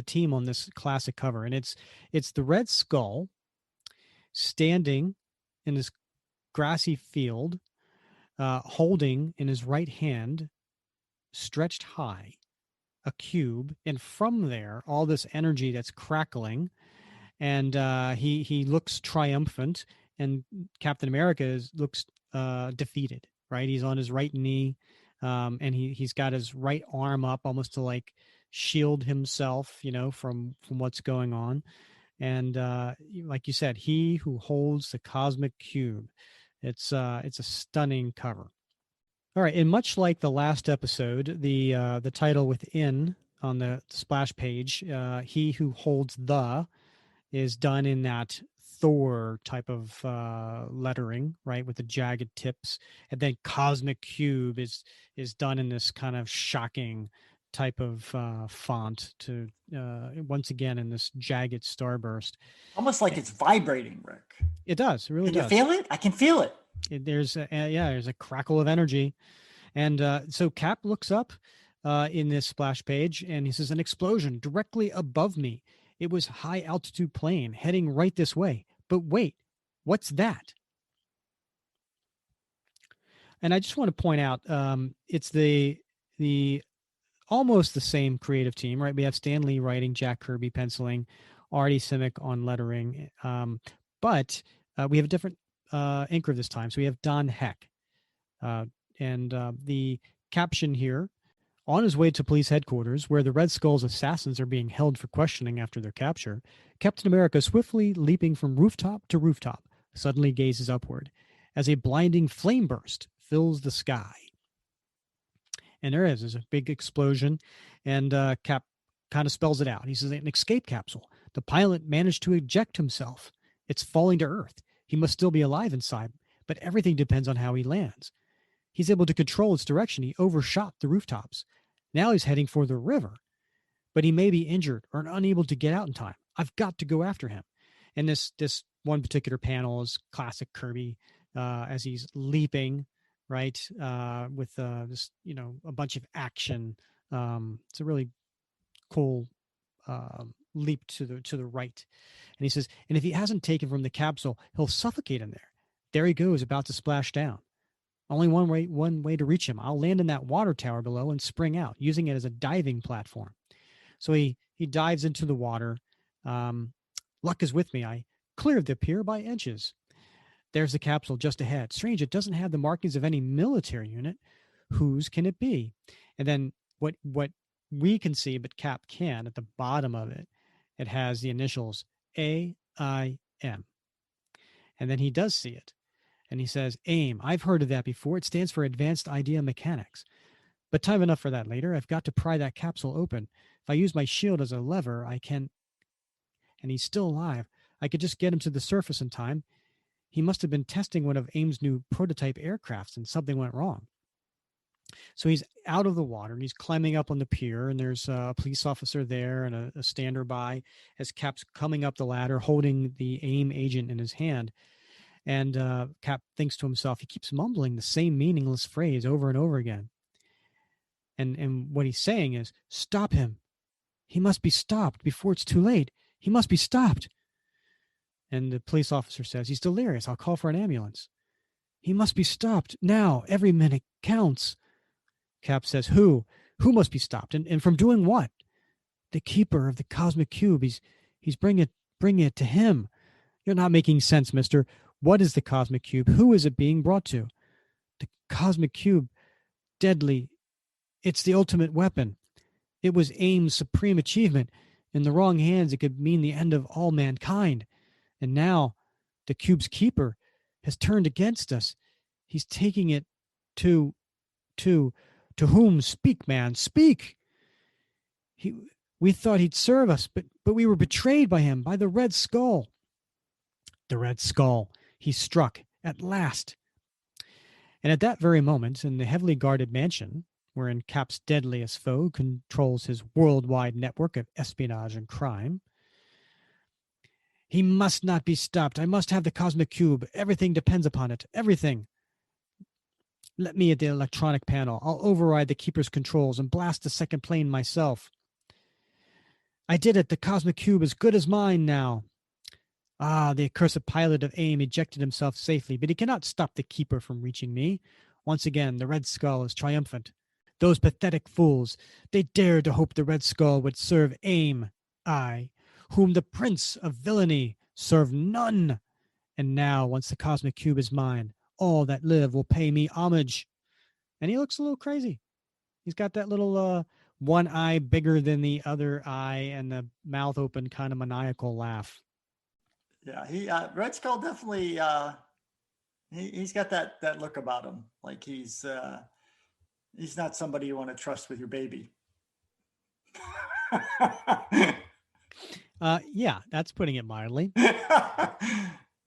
team on this classic cover, and it's the Red Skull standing in this grassy field, holding in his right hand, stretched high, a cube, and from there all this energy that's crackling, and he looks triumphant, and Captain America looks defeated. Right, he's on his right knee, and he's got his right arm up almost to like shield himself, from what's going on. And like you said, he who holds the cosmic cube. It's a stunning cover. All right, and much like the last episode, the title within on the splash page, he who holds the, is done in that Thor type of lettering, right, with the jagged tips, and then Cosmic Cube is done in this kind of shocking type of font to once again in this jagged starburst. Almost like it's vibrating, Rick. It does. It really does. Can you feel it? I can feel it. There's a crackle of energy, and so Cap looks up in this splash page, and he says, "An explosion directly above me. It was high altitude plane heading right this way. But wait, what's that?" And I just want to point out, it's the almost the same creative team, right? We have Stan Lee writing, Jack Kirby penciling, Artie Simic on lettering, but we have a different inker this time. So we have Don Heck, and the caption here: "On his way to police headquarters, where the Red Skull's assassins are being held for questioning after their capture, Captain America, swiftly leaping from rooftop to rooftop, suddenly gazes upward as a blinding flame burst fills the sky." And there's a big explosion, and Cap kind of spells it out. He says, "An escape capsule. The pilot managed to eject himself. It's falling to Earth. He must still be alive inside, but everything depends on how he lands. He's able to control its direction. He overshot the rooftops. Now he's heading for the river, but he may be injured or unable to get out in time. I've got to go after him." And this one particular panel is classic Kirby, as he's leaping, right, with this, a bunch of action. It's a really cool leap to the right. And he says, "And if he hasn't taken from the capsule, he'll suffocate in there. There he goes, about to splash down. Only one way to reach him. I'll land in that water tower below and spring out, using it as a diving platform." So he dives into the water. Luck is with me. I cleared the pier by inches. There's the capsule just ahead. Strange, it doesn't have the markings of any military unit. Whose can it be? And then what we can see, but Cap can, at the bottom of it, it has the initials AIM. And then he does see it. And he says, "AIM, I've heard of that before. It stands for Advanced Idea Mechanics. But time enough for that later. I've got to pry that capsule open. If I use my shield as a lever, I can..." And he's still alive. "I could just get him to the surface in time. He must have been testing one of AIM's new prototype aircrafts and something went wrong." So he's out of the water and he's climbing up on the pier, and there's a police officer there and a stander by as Cap's coming up the ladder holding the AIM agent in his hand. And Cap thinks to himself, he keeps mumbling the same meaningless phrase over and over again. And what he's saying is, "Stop him. He must be stopped before it's too late. He must be stopped." And the police officer says, "He's delirious. I'll call for an ambulance." "He must be stopped now. Every minute counts." Cap says, Who Who must be stopped? And from doing what? The keeper of the cosmic cube. He's bringing it to him. You're not making sense, mister. What is the cosmic cube? Who is it being brought to? The cosmic cube, deadly. It's the ultimate weapon. It was AIM's supreme achievement. In the wrong hands, it could mean the end of all mankind. And now, the cube's keeper has turned against us. He's taking it to whom? Speak, man, speak. We thought he'd serve us, but we were betrayed by him, by the Red Skull. The Red Skull. He struck at last. And at that very moment, in the heavily guarded mansion, wherein Cap's deadliest foe controls his worldwide network of espionage and crime, he must not be stopped. I must have the cosmic cube. Everything depends upon it. Everything. Let me at the electronic panel. I'll override the Keeper's controls and blast the second plane myself. I did it. The cosmic cube is good as mine now. Ah, the accursed pilot of AIM ejected himself safely, but he cannot stop the Keeper from reaching me. Once again, the Red Skull is triumphant. Those pathetic fools, they dared to hope the Red Skull would serve AIM. I, whom the prince of villainy served none. And now, once the cosmic cube is mine, all that live will pay me homage. And he looks a little crazy. He's got that little one eye bigger than the other eye and the mouth open kind of maniacal laugh. Yeah, he Red Skull definitely he's got that look about him. Like he's not somebody you want to trust with your baby. Yeah, that's putting it mildly.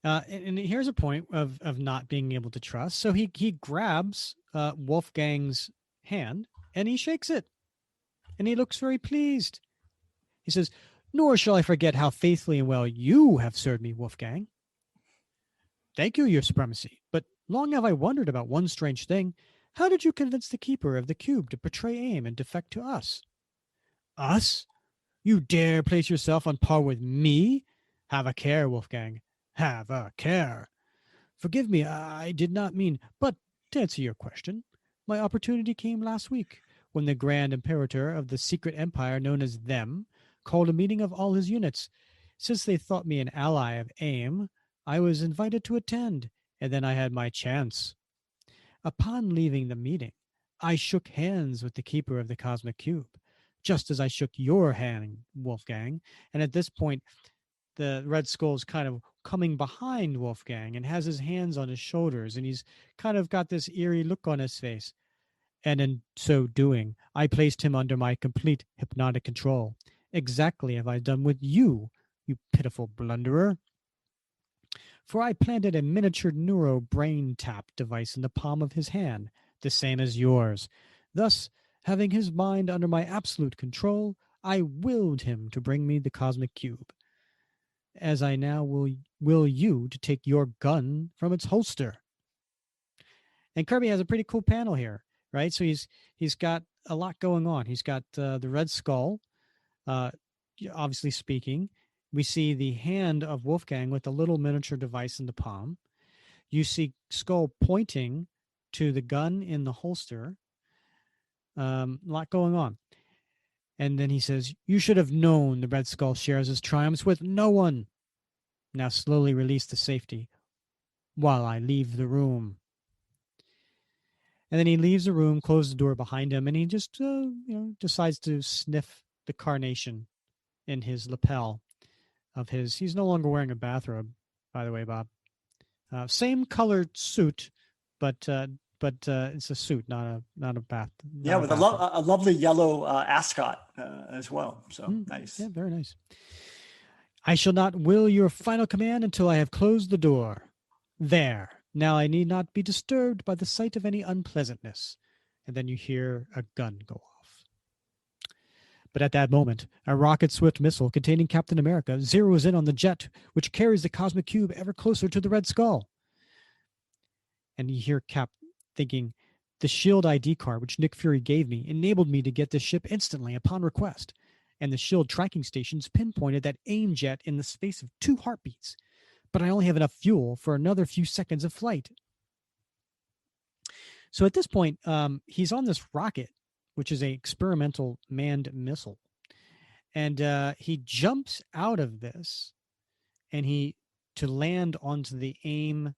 And here's a point of not being able to trust. So he grabs Wolfgang's hand and he shakes it, and he looks very pleased. He says, "Nor shall I forget how faithfully and well you have served me, Wolfgang. Thank you, your supremacy. But long have I wondered about one strange thing. How did you convince the Keeper of the Cube to betray AIM and defect to us?" "Us? You dare place yourself on par with me? Have a care, Wolfgang. Have a care. Forgive me, I did not mean, but to answer your question, my opportunity came last week when the Grand Imperator of the secret empire known as Them called a meeting of all his units. Since they thought me an ally of AIM, I was invited to attend, and then I had my chance. Upon leaving the meeting, I shook hands with the Keeper of the Cosmic Cube, just as I shook your hand, Wolfgang." And at this point, the Red Skull's kind of coming behind Wolfgang and has his hands on his shoulders, and he's kind of got this eerie look on his face. "And in so doing, I placed him under my complete hypnotic control. Exactly as I've done with you, you pitiful blunderer. For I planted a miniature neuro brain tap device in the palm of his hand, the same as yours. Thus, having his mind under my absolute control, I willed him to bring me the cosmic cube, as I now will you to take your gun from its holster." And Kirby has a pretty cool panel here, right? So he's got a lot going on. He's got the Red Skull, obviously speaking. We see the hand of Wolfgang with a little miniature device in the palm. You see Skull pointing to the gun in the holster. A lot going on. And then he says, "You should have known the Red Skull shares his triumphs with no one. Now slowly release the safety while I leave the room." And then he leaves the room, closes the door behind him, and he just decides to sniff the carnation in his lapel of his. He's no longer wearing a bathrobe, by the way, Bob. Same colored suit, but it's a suit, not a bath. Yeah, with a lovely yellow ascot as well. So nice. Yeah, very nice. "I shall not will your final command until I have closed the door. There. Now I need not be disturbed by the sight of any unpleasantness." And then you hear a gun go off. But at that moment, a rocket-swift missile containing Captain America zeroes in on the jet, which carries the cosmic cube ever closer to the Red Skull. And you hear Cap thinking, "The SHIELD ID card which Nick Fury gave me enabled me to get this ship instantly upon request, and the SHIELD tracking stations pinpointed that AIM jet in the space of 2 heartbeats. But I only have enough fuel for another few seconds of flight." So at this point, he's on this rocket which is a experimental manned missile. And he jumps out of this and to land onto the AIM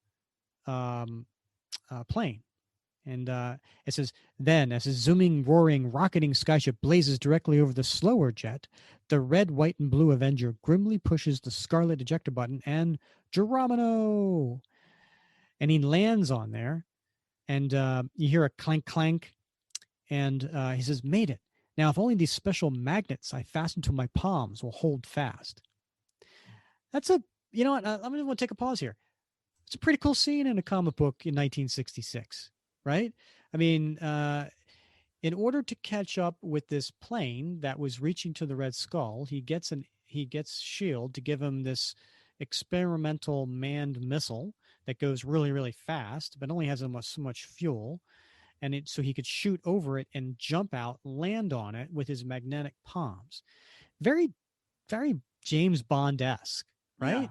plane. And it says, then, as a zooming, roaring, rocketing skyship blazes directly over the slower jet, the red, white, and blue Avenger grimly pushes the scarlet ejector button and Geronimo! And he lands on there, and you hear a clank, clank, and he says, made it. Now, if only these special magnets I fasten to my palms will hold fast. That's you know what, I'm going to take a pause here. It's a pretty cool scene in a comic book in 1966. Right? I mean, in order to catch up with this plane that was reaching to the Red Skull, he gets S.H.I.E.L.D. to give him this experimental manned missile that goes really, really fast, but only has so much fuel. And so he could shoot over it and jump out, land on it with his magnetic palms. Very, very James Bond-esque, right?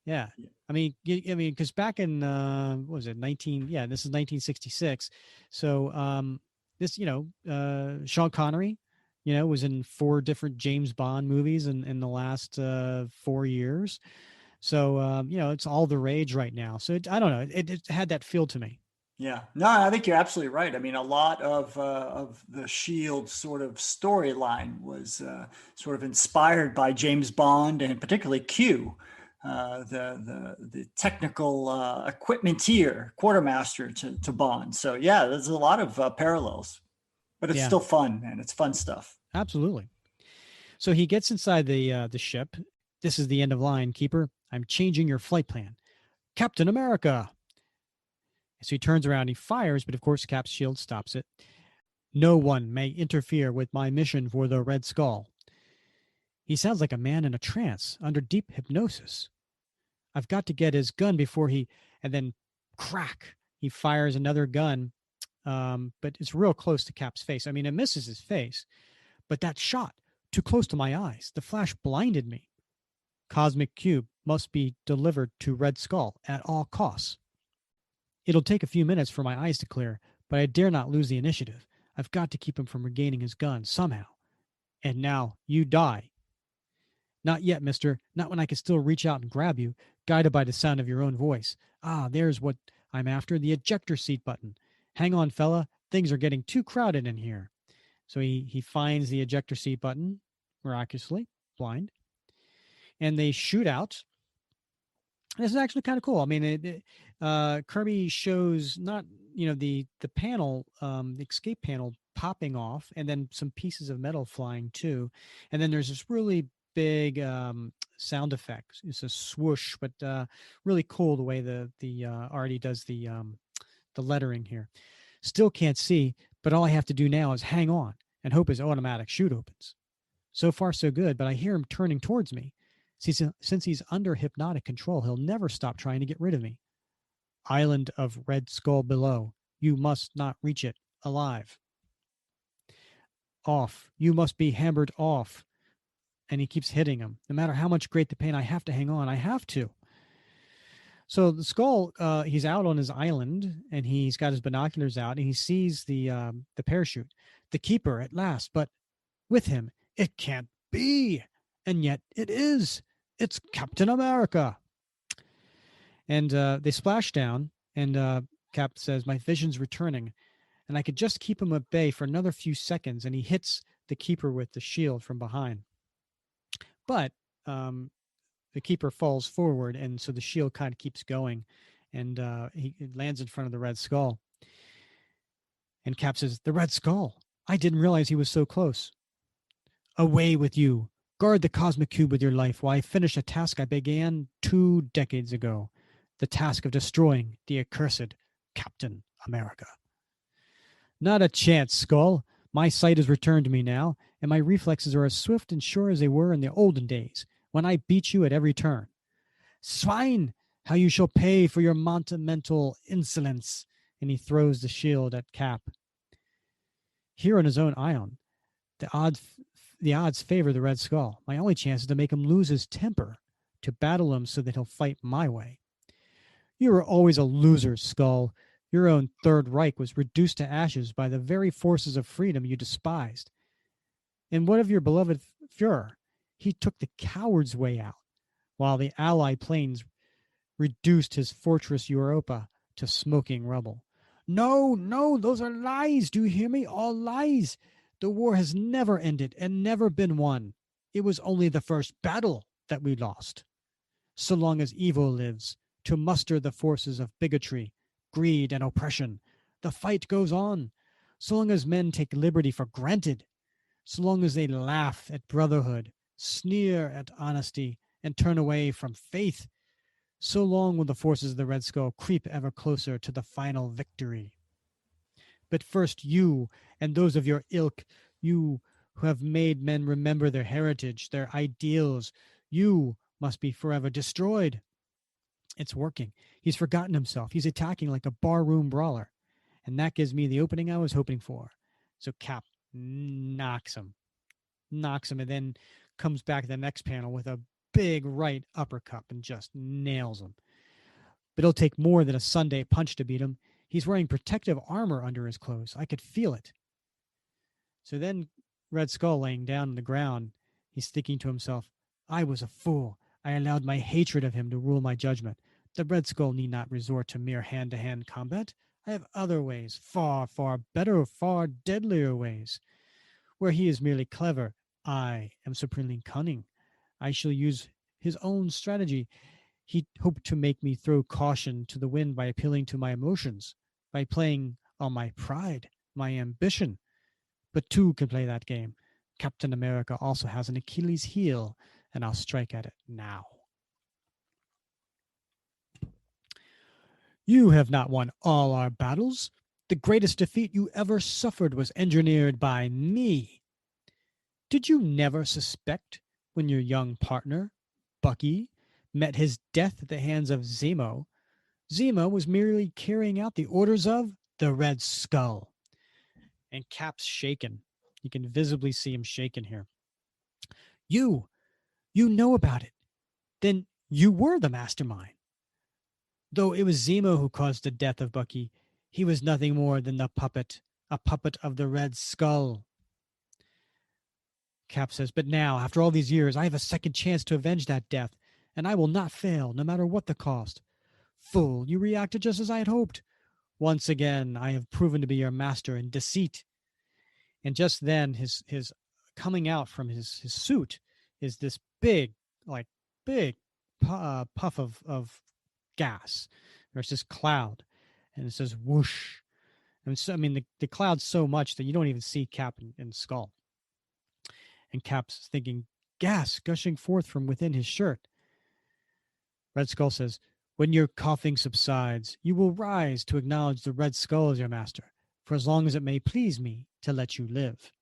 Yeah. I mean, because back in what was it, this is 1966. So this, Sean Connery, was in 4 different James Bond movies in the last 4 years. So it's all the rage right now. So I don't know, it had that feel to me. Yeah, no, I think you're absolutely right. I mean, a lot of the S.H.I.E.L.D. sort of storyline was sort of inspired by James Bond and particularly Q. The technical equipmenteer, quartermaster to Bond. So yeah, there's a lot of parallels, but it's still fun, man. It's fun stuff. Absolutely. So he gets inside the ship. This is the end of line, Keeper. I'm changing your flight plan. Captain America. So he turns around, he fires, but of course Cap's shield stops it. No one may interfere with my mission for the Red Skull. He sounds like a man in a trance, under deep hypnosis. I've got to get his gun before and then crack, he fires another gun, but it's real close to Cap's face. I mean, it misses his face, but that shot, too close to my eyes. The flash blinded me. Cosmic Cube must be delivered to Red Skull at all costs. It'll take a few minutes for my eyes to clear, but I dare not lose the initiative. I've got to keep him from regaining his gun somehow. And now you die. Not yet, mister. Not when I can still reach out and grab you, guided by the sound of your own voice. Ah, there's what I'm after, the ejector seat button. Hang on, fella. Things are getting too crowded in here. So he finds the ejector seat button, miraculously, blind. And they shoot out. This is actually kind of cool. I mean, Kirby shows not, the panel, the escape panel popping off, and then some pieces of metal flying too. And then there's this really big sound effect. It's a swoosh, but really cool the way the already does the lettering here. Still can't see, but all I have to do now is hang on and hope his automatic chute opens. So far, so good, but I hear him turning towards me. Since he's under hypnotic control, he'll never stop trying to get rid of me. Island of Red Skull below. You must not reach it alive. Off. You must be hammered off. And he keeps hitting him. No matter how much great the pain, I have to hang on. I have to. So the Skull, he's out on his island, and he's got his binoculars out, and he sees the parachute. The Keeper at last, but with him, it can't be. And yet it is. It's Captain America. And they splash down, and Cap says, my vision's returning, and I could just keep him at bay for another few seconds, and he hits the Keeper with the shield from behind. But the Keeper falls forward, and so the shield kind of keeps going, and he lands in front of the Red Skull. And Cap says, the Red Skull. I didn't realize he was so close. Away with you. Guard the Cosmic Cube with your life while I finish a task I began 2 decades ago. The task of destroying the accursed Captain America. Not a chance, Skull. My sight has returned to me now, and my reflexes are as swift and sure as they were in the olden days, when I beat you at every turn. Swine! How you shall pay for your monumental insolence! And he throws the shield at Cap. Here on his own island, the odds favor the Red Skull. My only chance is to make him lose his temper, to battle him so that he'll fight my way. You were always a loser, Skull. Your own Third Reich was reduced to ashes by the very forces of freedom you despised. And what of your beloved Fuhrer? He took the coward's way out, while the Allied planes reduced his fortress Europa to smoking rubble. No, no, those are lies. Do you hear me? All lies. The war has never ended and never been won. It was only the first battle that we lost. So long as evil lives, to muster the forces of bigotry, greed, and oppression, the fight goes on. So long as men take liberty for granted, so long as they laugh at brotherhood, sneer at honesty, and turn away from faith, so long will the forces of the Red Skull creep ever closer to the final victory. But first you and those of your ilk, you who have made men remember their heritage, their ideals, you must be forever destroyed. It's working. He's forgotten himself. He's attacking like a barroom brawler. And that gives me the opening I was hoping for. So Cap knocks him, and then comes back to the next panel with a big right uppercut and just nails him. But it'll take more than a Sunday punch to beat him. He's wearing protective armor under his clothes. I could feel it. So then Red Skull laying down on the ground, he's thinking to himself, I was a fool. I allowed my hatred of him to rule my judgment. The Red Skull need not resort to mere hand-to-hand combat. I have other ways, far, far better, far deadlier ways. Where he is merely clever, I am supremely cunning. I shall use his own strategy. He hoped to make me throw caution to the wind by appealing to my emotions, by playing on my pride, my ambition. But two can play that game. Captain America also has an Achilles heel, and I'll strike at it now. You have not won all our battles. The greatest defeat you ever suffered was engineered by me. Did you never suspect when your young partner, Bucky, met his death at the hands of Zemo? Zemo was merely carrying out the orders of the Red Skull. And Cap's shaken. You can visibly see him shaken here. You know about it. Then you were the mastermind. Though it was Zemo who caused the death of Bucky, he was nothing more than a puppet of the Red Skull. Cap says, but now, after all these years, I have a second chance to avenge that death, and I will not fail, no matter what the cost. Fool, you reacted just as I had hoped. Once again, I have proven to be your master in deceit. And just then, his coming out from his suit is this big puff of gas. There's this cloud, and it says whoosh. And so, I mean, the cloud's so much that you don't even see Cap and Skull. And Cap's thinking, gas gushing forth from within his shirt. Red Skull says, when your coughing subsides, you will rise to acknowledge the Red Skull as your master, for as long as it may please me to let you live.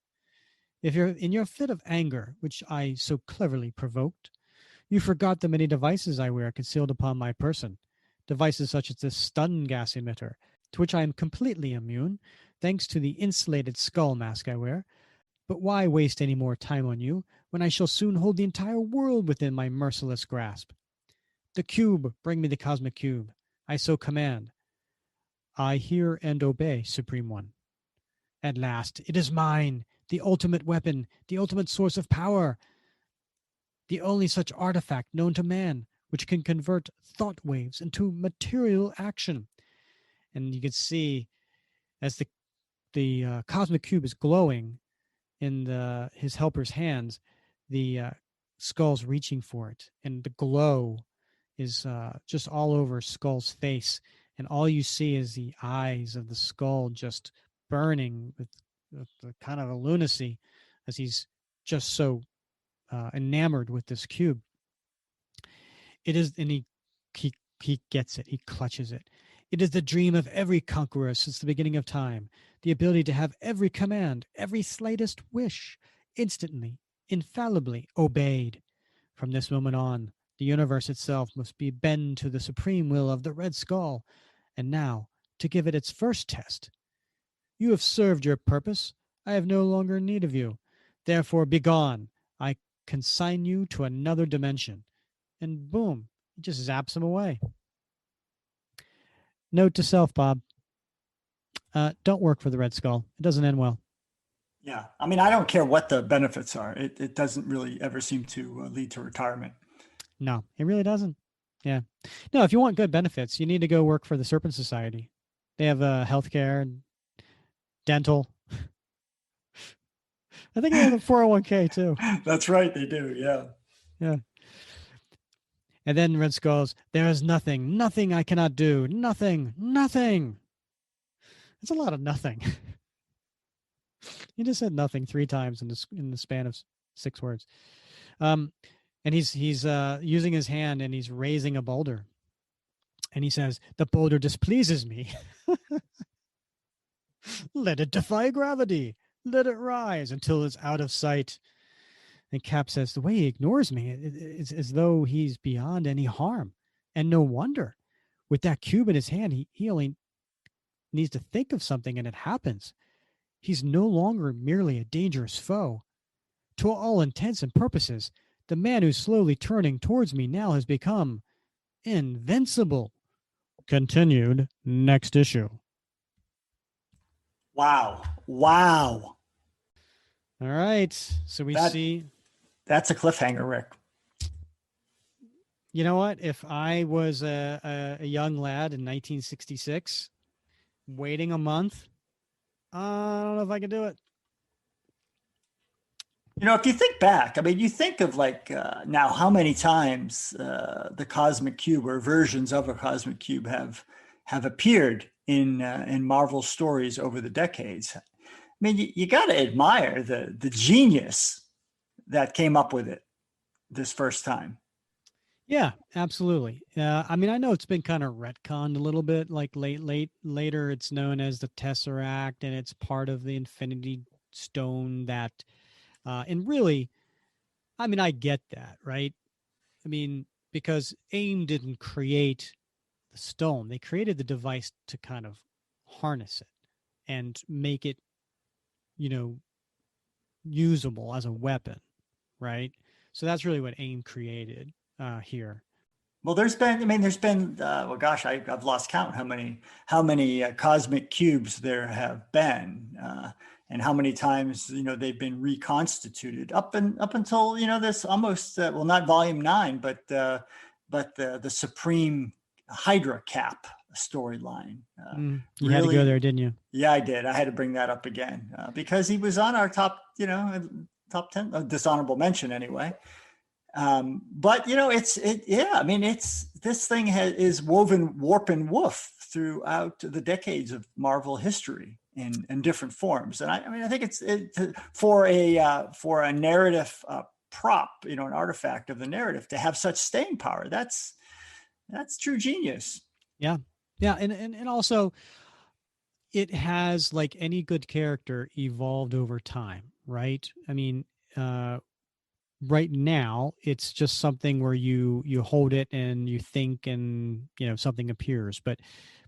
If you're in your fit of anger, which I so cleverly provoked, you forgot the many devices I wear concealed upon my person, devices such as this stun gas emitter, to which I am completely immune, thanks to the insulated skull mask I wear. But why waste any more time on you when I shall soon hold the entire world within my merciless grasp? The cube, bring me the cosmic cube. I so command. I hear and obey, Supreme One. At last, it is mine, the ultimate weapon, the ultimate source of power, the only such artifact known to man, which can convert thought waves into material action. And you can see as the cosmic cube is glowing in his helper's hands, the Skull's reaching for it, and the glow is just all over Skull's face, and all you see is the eyes of the Skull just burning with the kind of a lunacy, as he's just so enamored with this cube. It is, and he gets it. He clutches it. It is the dream of every conqueror since the beginning of time, the ability to have every command, every slightest wish, instantly, infallibly obeyed. From this moment on, the universe itself must be bend to the supreme will of the Red Skull. And now, to give it its first test. You have served your purpose. I have no longer need of you. Therefore, begone. I consign you to another dimension. And boom, he just zaps him away. Note to self, Bob. don't work for the Red Skull. It doesn't end well. Yeah. I mean, I don't care what the benefits are. It doesn't really ever seem to lead to retirement. No, it really doesn't. Yeah. No, if you want good benefits, you need to go work for the Serpent Society. They have healthcare and dental. I think they have a 401k too. That's right. They do. Yeah. Yeah. And then Red Skull's, there is nothing, nothing I cannot do. Nothing, nothing. It's a lot of nothing. He just said nothing 3 times in the span of 6 words. And he's using his hand and he's raising a boulder. And he says, the boulder displeases me. Let it defy gravity. Let it rise until it's out of sight. And Cap says, the way he ignores me, it's as though he's beyond any harm. And no wonder. With that cube in his hand, he only needs to think of something and it happens. He's no longer merely a dangerous foe. To all intents and purposes, the man who's slowly turning towards me now has become invincible. Continued next issue. Wow. Wow. All right. So we see. That's a cliffhanger, Rick. You know what? If I was a young lad in 1966, waiting a month, I don't know if I could do it. You know, if you think back, I mean, you think of like now how many times the Cosmic Cube or versions of a Cosmic Cube have appeared in Marvel stories over the decades. I mean, you got to admire the genius that came up with it this first time. Yeah, absolutely. I mean, I know it's been kind of retconned a little bit. Like later, it's known as the Tesseract, and it's part of the Infinity Stone that. And really, I mean, I get that, right? I mean, because AIM didn't create the stone, they created the device to kind of harness it and make it, usable as a weapon, right? So that's really what AIM created here. Well, there's been, well, gosh, I've lost count how many cosmic cubes there have been, and how many times they've been reconstituted up until this almost well, not volume 9, but the Supreme Hydra Cap storyline. You had to go there, didn't you? Yeah, I did. I had to bring that up again because he was on our top 10 dishonorable mention anyway. But I mean, this thing is woven warp and woof throughout the decades of Marvel history in different forms. And I mean, I think it's for a narrative prop, an artifact of the narrative to have such staying power. That's true genius. Yeah. Yeah. And also it has, like any good character, evolved over time, right? I mean, right now it's just something where you hold it and you think and something appears, but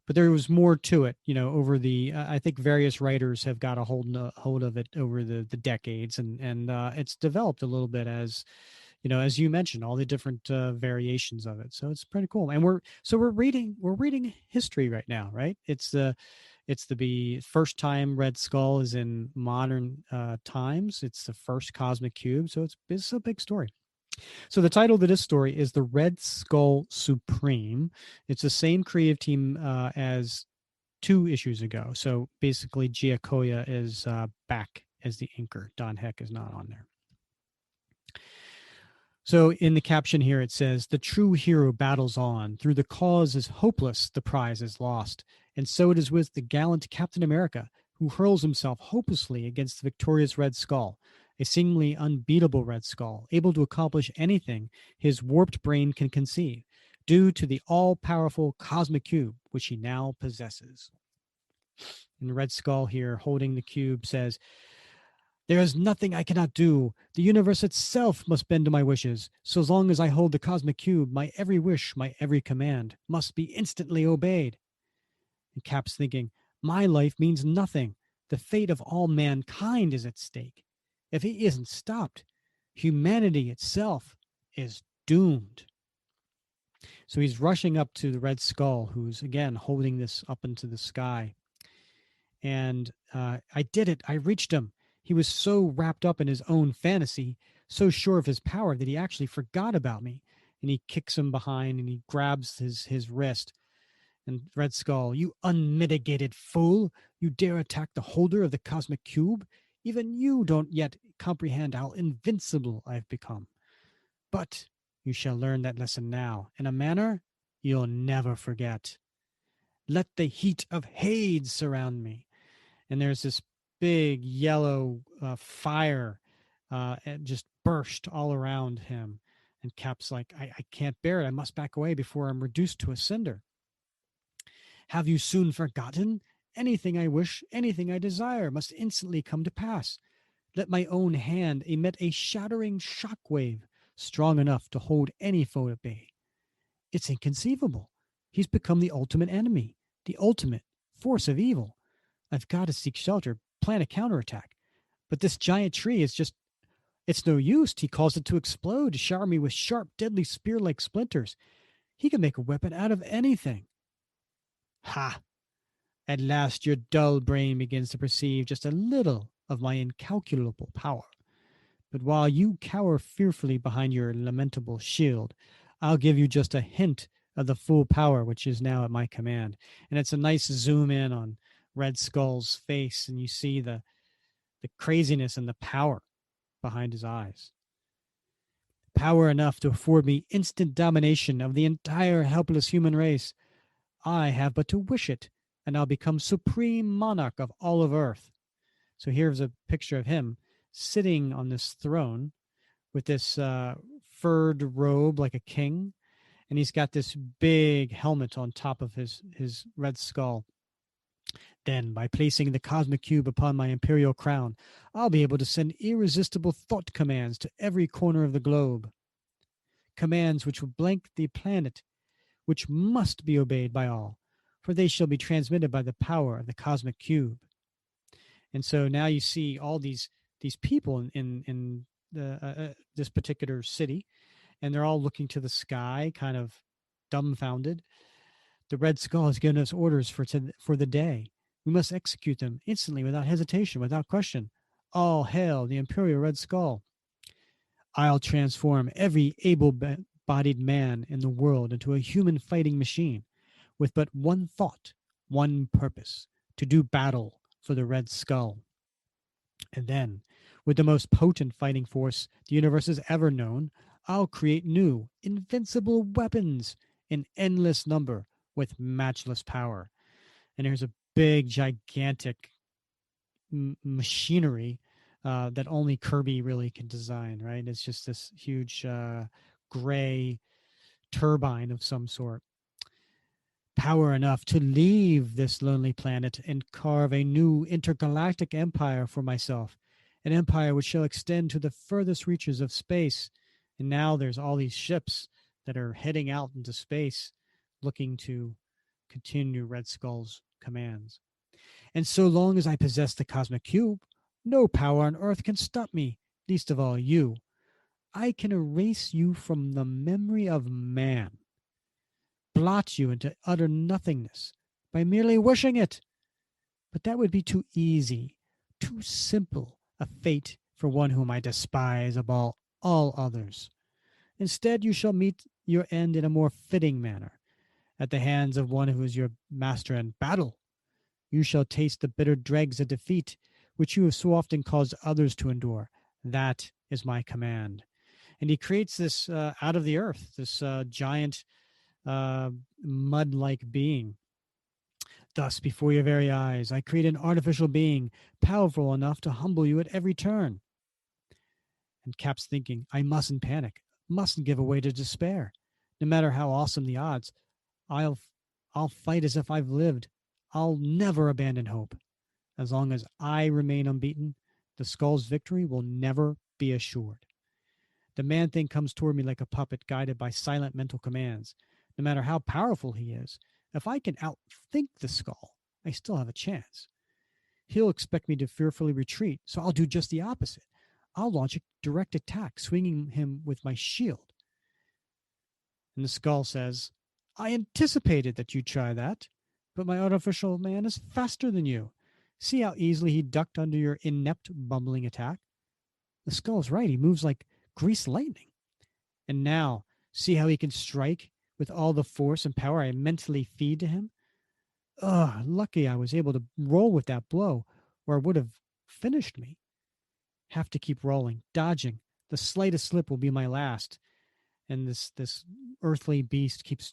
there was more to it over the I think various writers have got a hold of it over the decades, and it's developed a little bit as as you mentioned, all the different variations of it. So it's pretty cool. And we're reading history right now, right? It's the first time Red Skull is in modern times. It's the first Cosmic Cube. So it's a big story. So the title of this story is The Red Skull Supreme. It's the same creative team as 2 issues ago. So basically Giacoya is back as the inker. Don Heck is not on there. So in the caption here, it says, the true hero battles on. Through the cause is hopeless, the prize is lost. And so it is with the gallant Captain America, who hurls himself hopelessly against the victorious Red Skull, a seemingly unbeatable Red Skull, able to accomplish anything his warped brain can conceive, due to the all-powerful Cosmic Cube, which he now possesses. And the Red Skull here, holding the cube, says, there is nothing I cannot do. The universe itself must bend to my wishes. So long as I hold the Cosmic Cube, my every wish, my every command must be instantly obeyed. And Cap's thinking, my life means nothing. The fate of all mankind is at stake. If he isn't stopped, humanity itself is doomed. So he's rushing up to the Red Skull, who's again holding this up into the sky. And I did it. I reached him. He was so wrapped up in his own fantasy, so sure of his power that he actually forgot about me. And he kicks him behind and he grabs his wrist. And Red Skull, you unmitigated fool, you dare attack the holder of the cosmic cube? Even you don't yet comprehend how invincible I've become. But you shall learn that lesson now in a manner you'll never forget. Let the heat of Hades surround me. And there's this big yellow fire and just burst all around him. And Cap's like, I can't bear it. I must back away before I'm reduced to a cinder. Have you soon forgotten? Anything I wish, anything I desire, must instantly come to pass. Let my own hand emit a shattering shock wave strong enough to hold any foe at bay. It's inconceivable. He's become the ultimate enemy, the ultimate force of evil. I've got to seek shelter, plan a counterattack. But this giant tree is just, it's no use. He caused it to explode, to shower me with sharp, deadly spear like splinters. He can make a weapon out of anything. Ha! At last your dull brain begins to perceive just a little of my incalculable power. But while you cower fearfully behind your lamentable shield, I'll give you just a hint of the full power which is now at my command. And it's a nice zoom in on Red Skull's face, and you see the craziness and the power behind his eyes. Power enough to afford me instant domination of the entire helpless human race. I have but to wish it, and I'll become supreme monarch of all of Earth. So here's a picture of him sitting on this throne with this furred robe like a king, and he's got this big helmet on top of his red skull. Then, by placing the cosmic cube upon my imperial crown, I'll be able to send irresistible thought commands to every corner of the globe. Commands which will blank the planet, which must be obeyed by all, for they shall be transmitted by the power of the cosmic cube. And so now you see all these people in this particular city, and they're all looking to the sky, kind of dumbfounded. The Red Skull has given us orders for the day. We must execute them instantly, without hesitation, without question. All hail the Imperial Red Skull. I'll transform every able-bodied man in the world into a human fighting machine, with but one thought, one purpose: to do battle for the Red Skull. And then, with the most potent fighting force the universe has ever known, I'll create new, invincible weapons in endless number with matchless power. And there's a big, gigantic machinery that only Kirby really can design, right? It's just this huge gray turbine of some sort. Power enough to leave this lonely planet and carve a new intergalactic empire for myself, an empire which shall extend to the furthest reaches of space. And now there's all these ships that are heading out into space looking to continue Red Skull's commands. And so long as I possess the cosmic cube, no power on earth can stop me, least of all you. I can erase you from the memory of man, blot you into utter nothingness by merely wishing it. But that would be too easy, too simple a fate for one whom I despise above all others. Instead, you shall meet your end in a more fitting manner, at the hands of one who is your master in battle. You shall taste the bitter dregs of defeat, which you have so often caused others to endure. That is my command. And he creates this out of the earth, this giant mud-like being. Thus, before your very eyes, I create an artificial being, powerful enough to humble you at every turn. And Cap's thinking, I mustn't panic, mustn't give way to despair. No matter how awesome the odds, I'll fight as if I've lived. I'll never abandon hope. As long as I remain unbeaten, the Skull's victory will never be assured. The man-thing comes toward me like a puppet guided by silent mental commands. No matter how powerful he is, if I can outthink the Skull, I still have a chance. He'll expect me to fearfully retreat, so I'll do just the opposite. I'll launch a direct attack, swinging him with my shield. And the Skull says, I anticipated that you'd try that, but my artificial man is faster than you. See how easily he ducked under your inept, bumbling attack? The Skull's right. He moves like greased lightning. And now, see how he can strike with all the force and power I mentally feed to him? Ugh, lucky I was able to roll with that blow, or it would have finished me. Have to keep rolling, dodging. The slightest slip will be my last. And this earthly beast keeps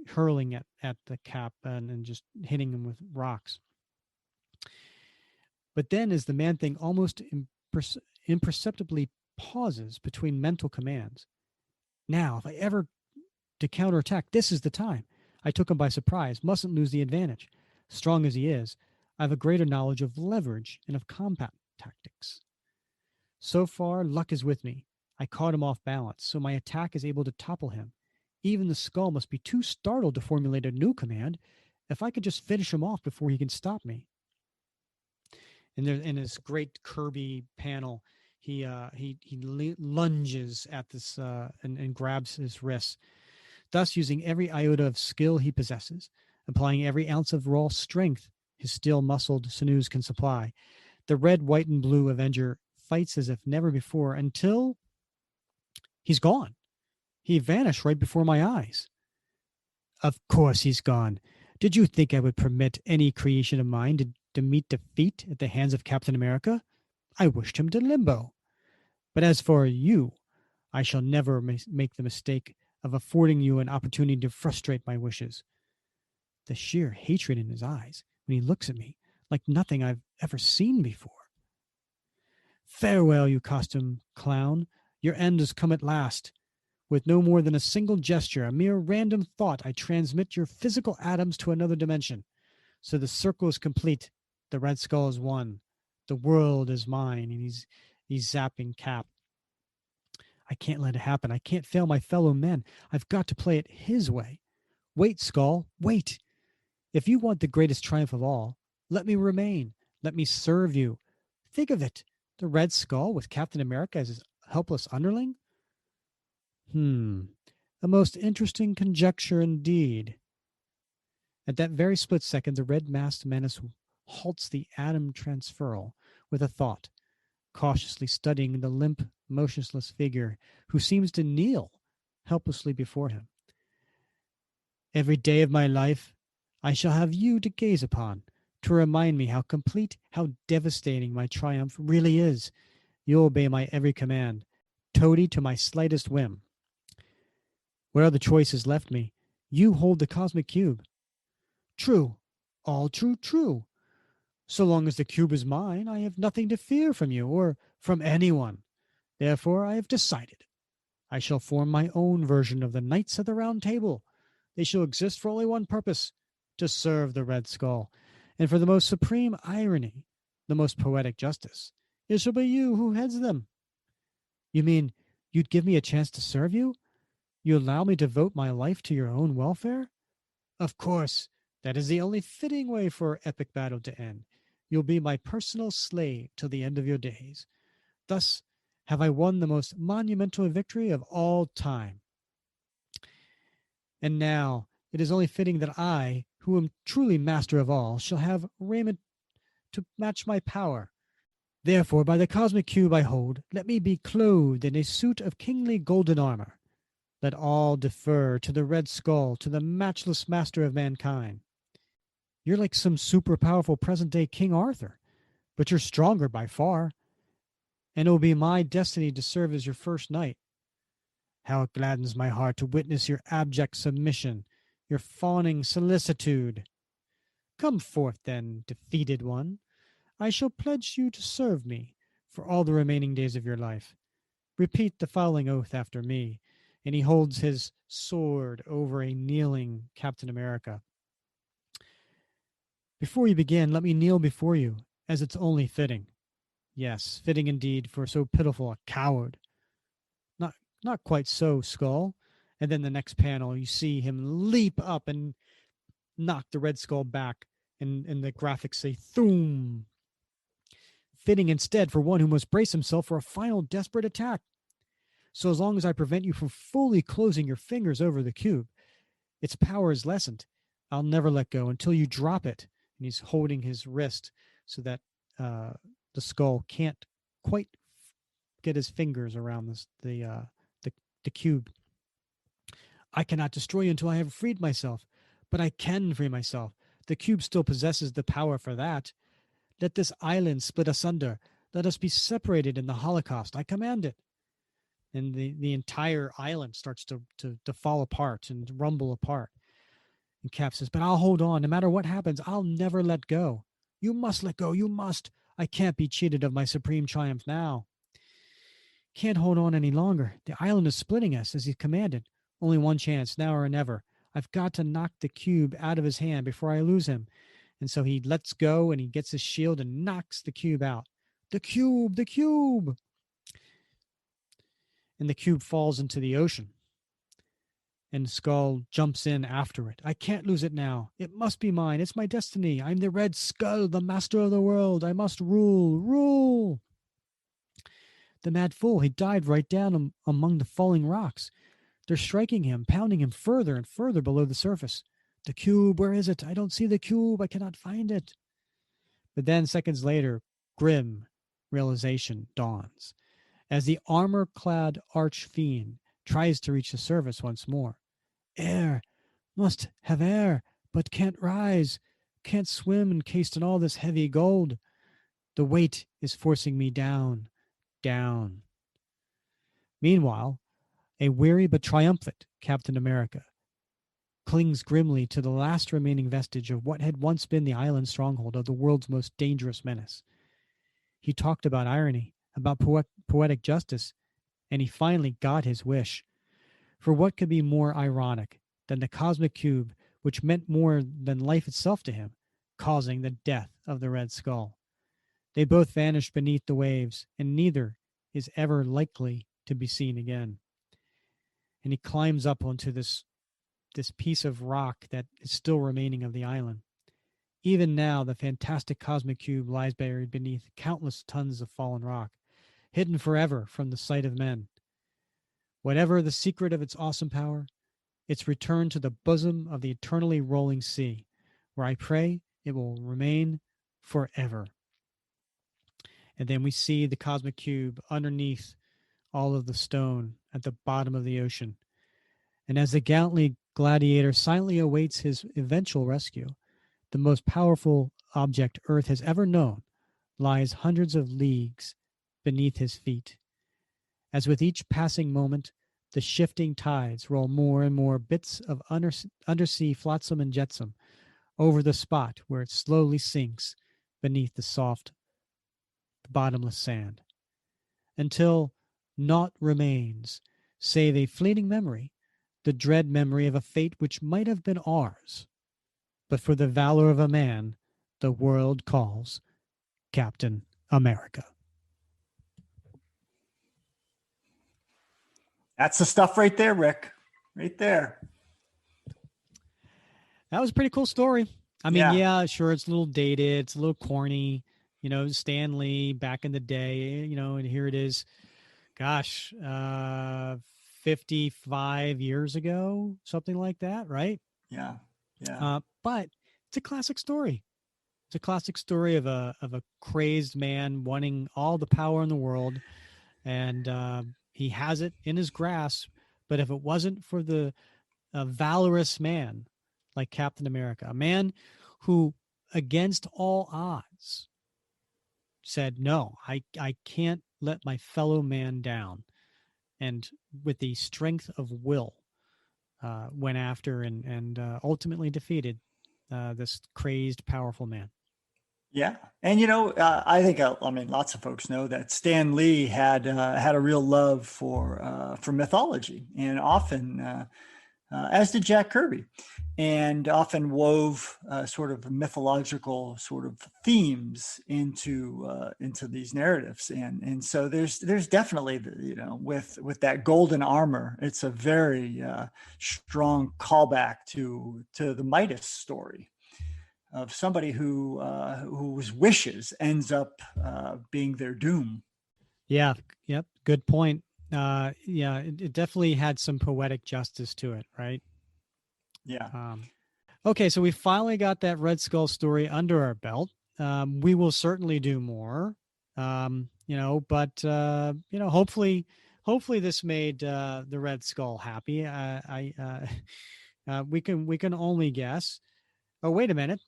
hurling at the Cap and just hitting him with rocks. But then, as the Man Thing almost imperceptibly pauses between mental commands, now, if I ever to counterattack, this is the time. I took him by surprise, mustn't lose the advantage. Strong as he is, I have a greater knowledge of leverage and of combat tactics. So far, luck is with me. I caught him off balance, so my attack is able to topple him. Even the Skull must be too startled to formulate a new command. If I could just finish him off before he can stop me. And there, in his great Kirby panel, he lunges at this and grabs his wrists, thus using every iota of skill he possesses, applying every ounce of raw strength his steel-muscled sinews can supply. The red, white, and blue Avenger fights as if never before until he's gone. He vanished right before my eyes. Of course he's gone. Did you think I would permit any creation of mine to meet defeat at the hands of Captain America? I wished him to limbo. But as for you, I shall never make the mistake of affording you an opportunity to frustrate my wishes. The sheer hatred in his eyes when he looks at me, like nothing I've ever seen before. Farewell, you costume clown. Your end has come at last. With no more than a single gesture, a mere random thought, I transmit your physical atoms to another dimension. So the circle is complete. The Red Skull is won. The world is mine. And he's zapping Cap. I can't let it happen. I can't fail my fellow men. I've got to play it his way. Wait, Skull, wait. If you want the greatest triumph of all, let me remain. Let me serve you. Think of it. The Red Skull with Captain America as his helpless underling? A most interesting conjecture indeed. At that very split second, the red-masked menace halts the atom transferal with a thought, cautiously studying the limp, motionless figure who seems to kneel helplessly before him. Every day of my life, I shall have you to gaze upon, to remind me how complete, how devastating my triumph really is. You'll obey my every command, toady to my slightest whim. What other choices left me? You hold the cosmic cube. True, all true, true. So long as the cube is mine, I have nothing to fear from you or from anyone. Therefore, I have decided. I shall form my own version of the Knights of the Round Table. They shall exist for only one purpose, to serve the Red Skull. And for the most supreme irony, the most poetic justice, it shall be you who heads them. You mean you'd give me a chance to serve you? You allow me to devote my life to your own welfare? Of course, that is the only fitting way for our epic battle to end. You'll be my personal slave till the end of your days. Thus have I won the most monumental victory of all time. And now it is only fitting that I, who am truly master of all, shall have raiment to match my power. Therefore, by the cosmic cube I hold, let me be clothed in a suit of kingly golden armor. Let all defer to the Red Skull, to the matchless master of mankind. You're like some super powerful present-day King Arthur, but you're stronger by far, and it will be my destiny to serve as your first knight. How it gladdens my heart to witness your abject submission, your fawning solicitude. Come forth, then, defeated one. I shall pledge you to serve me for all the remaining days of your life. Repeat the following oath after me. And he holds his sword over a kneeling Captain America. Before you begin, let me kneel before you, as it's only fitting. Yes, fitting indeed for so pitiful a coward. Not quite so, Skull. And then the next panel, you see him leap up and knock the Red Skull back, and the graphics say, "Thoom." Fitting instead for one who must brace himself for a final desperate attack. So as long as I prevent you from fully closing your fingers over the cube, its power is lessened. I'll never let go until you drop it. And he's holding his wrist so that the skull can't quite get his fingers around the cube. I cannot destroy you until I have freed myself, but I can free myself. The cube still possesses the power for that. Let this island split asunder. Let us be separated in the Holocaust. I command it. And the entire island starts to fall apart and rumble apart. And Cap says, but I'll hold on. No matter what happens, I'll never let go. You must let go. You must. I can't be cheated of my supreme triumph now. Can't hold on any longer. The island is splitting us as he commanded. Only one chance, now or never. I've got to knock the cube out of his hand before I lose him. And so he lets go and he gets his shield and knocks the cube out. The cube, the cube. And the cube falls into the ocean. And the skull jumps in after it. I can't lose it now. It must be mine. It's my destiny. I'm the Red Skull, the master of the world. I must rule, rule. The mad fool, he died right down among the falling rocks. They're striking him, pounding him further and further below the surface. The cube, where is it? I don't see the cube. I cannot find it. But then, seconds later, grim realization dawns as the armor-clad arch-fiend tries to reach the surface once more. Air, must have air, but can't rise, can't swim encased in all this heavy gold. The weight is forcing me down, down. Meanwhile, a weary but triumphant Captain America clings grimly to the last remaining vestige of what had once been the island stronghold of the world's most dangerous menace. He talked about irony, about poetic justice, and he finally got his wish. For what could be more ironic than the cosmic cube, which meant more than life itself to him, causing the death of the Red Skull? They both vanished beneath the waves, and neither is ever likely to be seen again. And he climbs up onto this piece of rock that is still remaining of the island. Even now, the fantastic cosmic cube lies buried beneath countless tons of fallen rock, hidden forever from the sight of men. Whatever the secret of its awesome power, it's returned to the bosom of the eternally rolling sea, where I pray it will remain forever. And then we see the cosmic cube underneath all of the stone at the bottom of the ocean. And as the gallantly gladiator silently awaits his eventual rescue, the most powerful object Earth has ever known lies hundreds of leagues beneath his feet. As with each passing moment, the shifting tides roll more and more bits of undersea flotsam and jetsam over the spot where it slowly sinks beneath the soft, bottomless sand, until naught remains save a fleeting memory, the dread memory of a fate which might have been ours. But for the valor of a man, the world calls Captain America. That's the stuff right there, Rick. Right there. That was a pretty cool story. I mean, yeah, sure, it's a little dated. It's a little corny. You know, Stan Lee back in the day, you know, and here it is, gosh, 55 years ago, something like that, right? Yeah, yeah. But it's a classic story. It's a classic story of a crazed man wanting all the power in the world, and he has it in his grasp. But if it wasn't for the valorous man like Captain America, a man who, against all odds, said, no, I can't let my fellow man down, and with the strength of will, went after and ultimately defeated this crazed, powerful man. Yeah, and you know, I think I mean lots of folks know that Stan Lee had a real love for mythology, and often, as did Jack Kirby, and often wove sort of mythological sort of themes into these narratives, and so there's definitely, you know, with that golden armor, it's a very strong callback to the Midas story of somebody whose wishes ends up being their doom. Yeah. Yep. Good point. Yeah, it definitely had some poetic justice to it, right? Yeah. Okay, so we finally got that Red Skull story under our belt. We will certainly do more. But hopefully this made the Red Skull happy. We can only guess. Oh, wait a minute.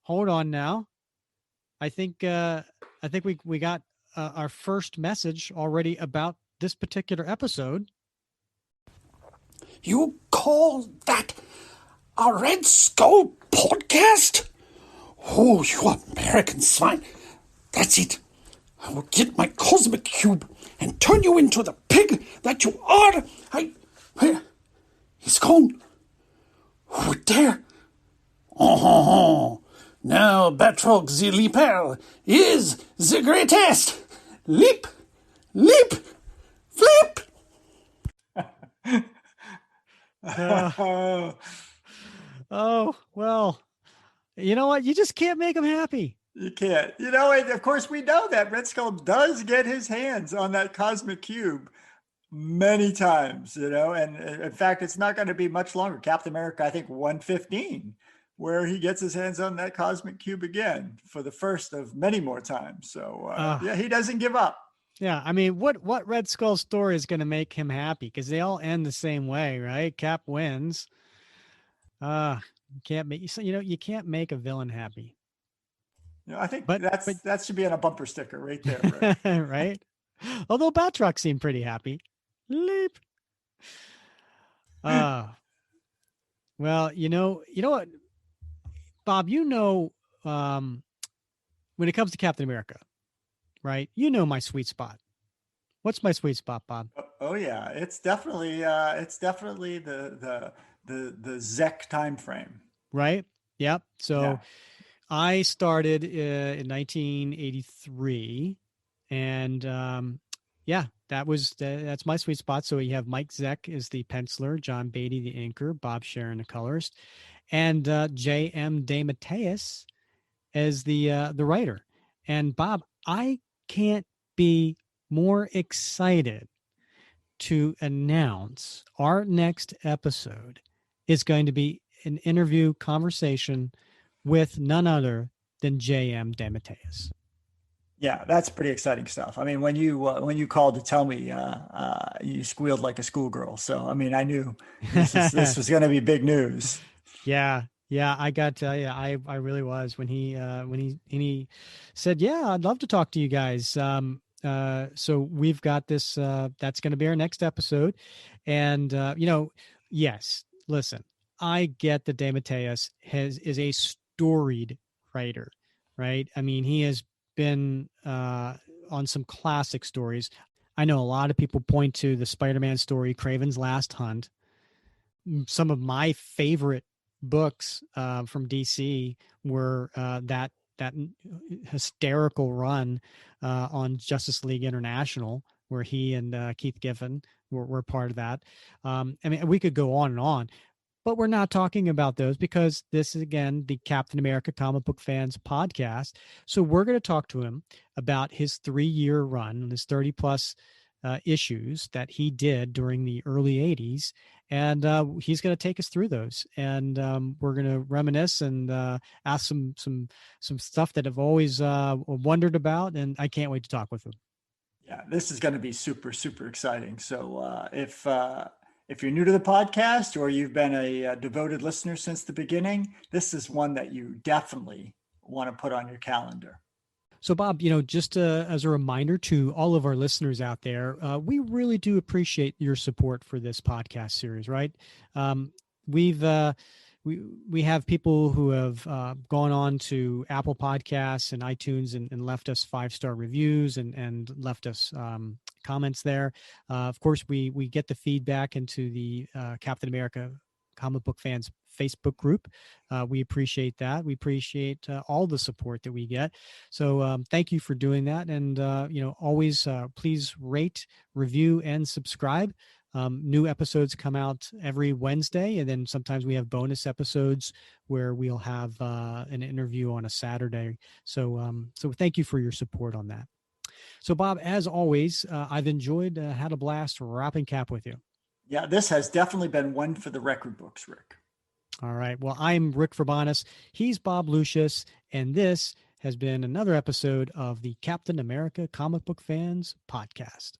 Hold on now. I think we got our first message already about this particular episode. You call that a Red Skull podcast? Oh, you American swine. That's it. I will get my cosmic cube and turn you into the pig that you are. Where? He's gone. Oh, there. Oh, now Batroc the Leaper is the greatest. Leap, leap, flip. Oh, well, you know what? You just can't make him happy. You can't. And of course, we know that Red Skull does get his hands on that cosmic cube many times, and in fact, it's not going to be much longer. Captain America, I think 115, where he gets his hands on that cosmic cube again for the first of many more times. So, yeah, he doesn't give up. Yeah, I mean, what Red Skull story is going to make him happy? Because they all end the same way, right? Cap wins. You can't make a villain happy. I think that should be on a bumper sticker right there, right? Right. Although Batroc seemed pretty happy. Leap. Well, you know what, Bob, when it comes to Captain America, right? My sweet spot. What's my sweet spot, Bob? Oh yeah, it's definitely the Zek time frame. Right. Yep. So yeah. I started in 1983, and that's my sweet spot. So you have Mike Zeck as the penciler, John Beatty the inker, Bob Sharon the colorist, and J.M. DeMatteis as the writer. And Bob, I can't be more excited to announce our next episode is going to be an interview conversation with none other than J.M. DeMatteis. Yeah, that's pretty exciting stuff. I mean, when you called to tell me, you squealed like a schoolgirl. So, I mean, I knew this was going to be big news. Yeah, I got to tell you, I really was when he said, "Yeah, I'd love to talk to you guys." So we've got this. That's going to be our next episode, and yes, listen, I get that DeMatteis is a storied writer, right? I mean, he has been on some classic stories. I know a lot of people point to the Spider-Man story, Kraven's Last Hunt. Some of my favorite books from DC were that hysterical run on Justice League International, where he and Keith Giffen were part of that. I mean, we could go on and on, but we're not talking about those because this is, again, the Captain America Comic Book Fans podcast. So we're going to talk to him about his 3-year run, his 30 plus issues that he did during the early 80s. And he's going to take us through those. And we're going to reminisce and ask some stuff that I've always wondered about. And I can't wait to talk with him. Yeah, this is going to be super, super exciting. So if you're new to the podcast or you've been a devoted listener since the beginning, this is one that you definitely want to put on your calendar. So, Bob, just as a reminder to all of our listeners out there, we really do appreciate your support for this podcast series, right? We have people who have gone on to Apple Podcasts and iTunes and left us 5-star reviews and left us comments there. Of course, we get the feedback into the Captain America Comic Book Fans Facebook group. We appreciate that. We appreciate all the support that we get. So thank you for doing that. And, always please rate, review, and subscribe. New episodes come out every Wednesday, and then sometimes we have bonus episodes where we'll have an interview on a Saturday. So thank you for your support on that. So, Bob, as always, I've enjoyed, had a blast wrapping Cap with you. Yeah, this has definitely been one for the record books, Rick. All right. Well, I'm Rick Verbanis. He's Bob Lucius, and this has been another episode of the Captain America Comic Book Fans Podcast.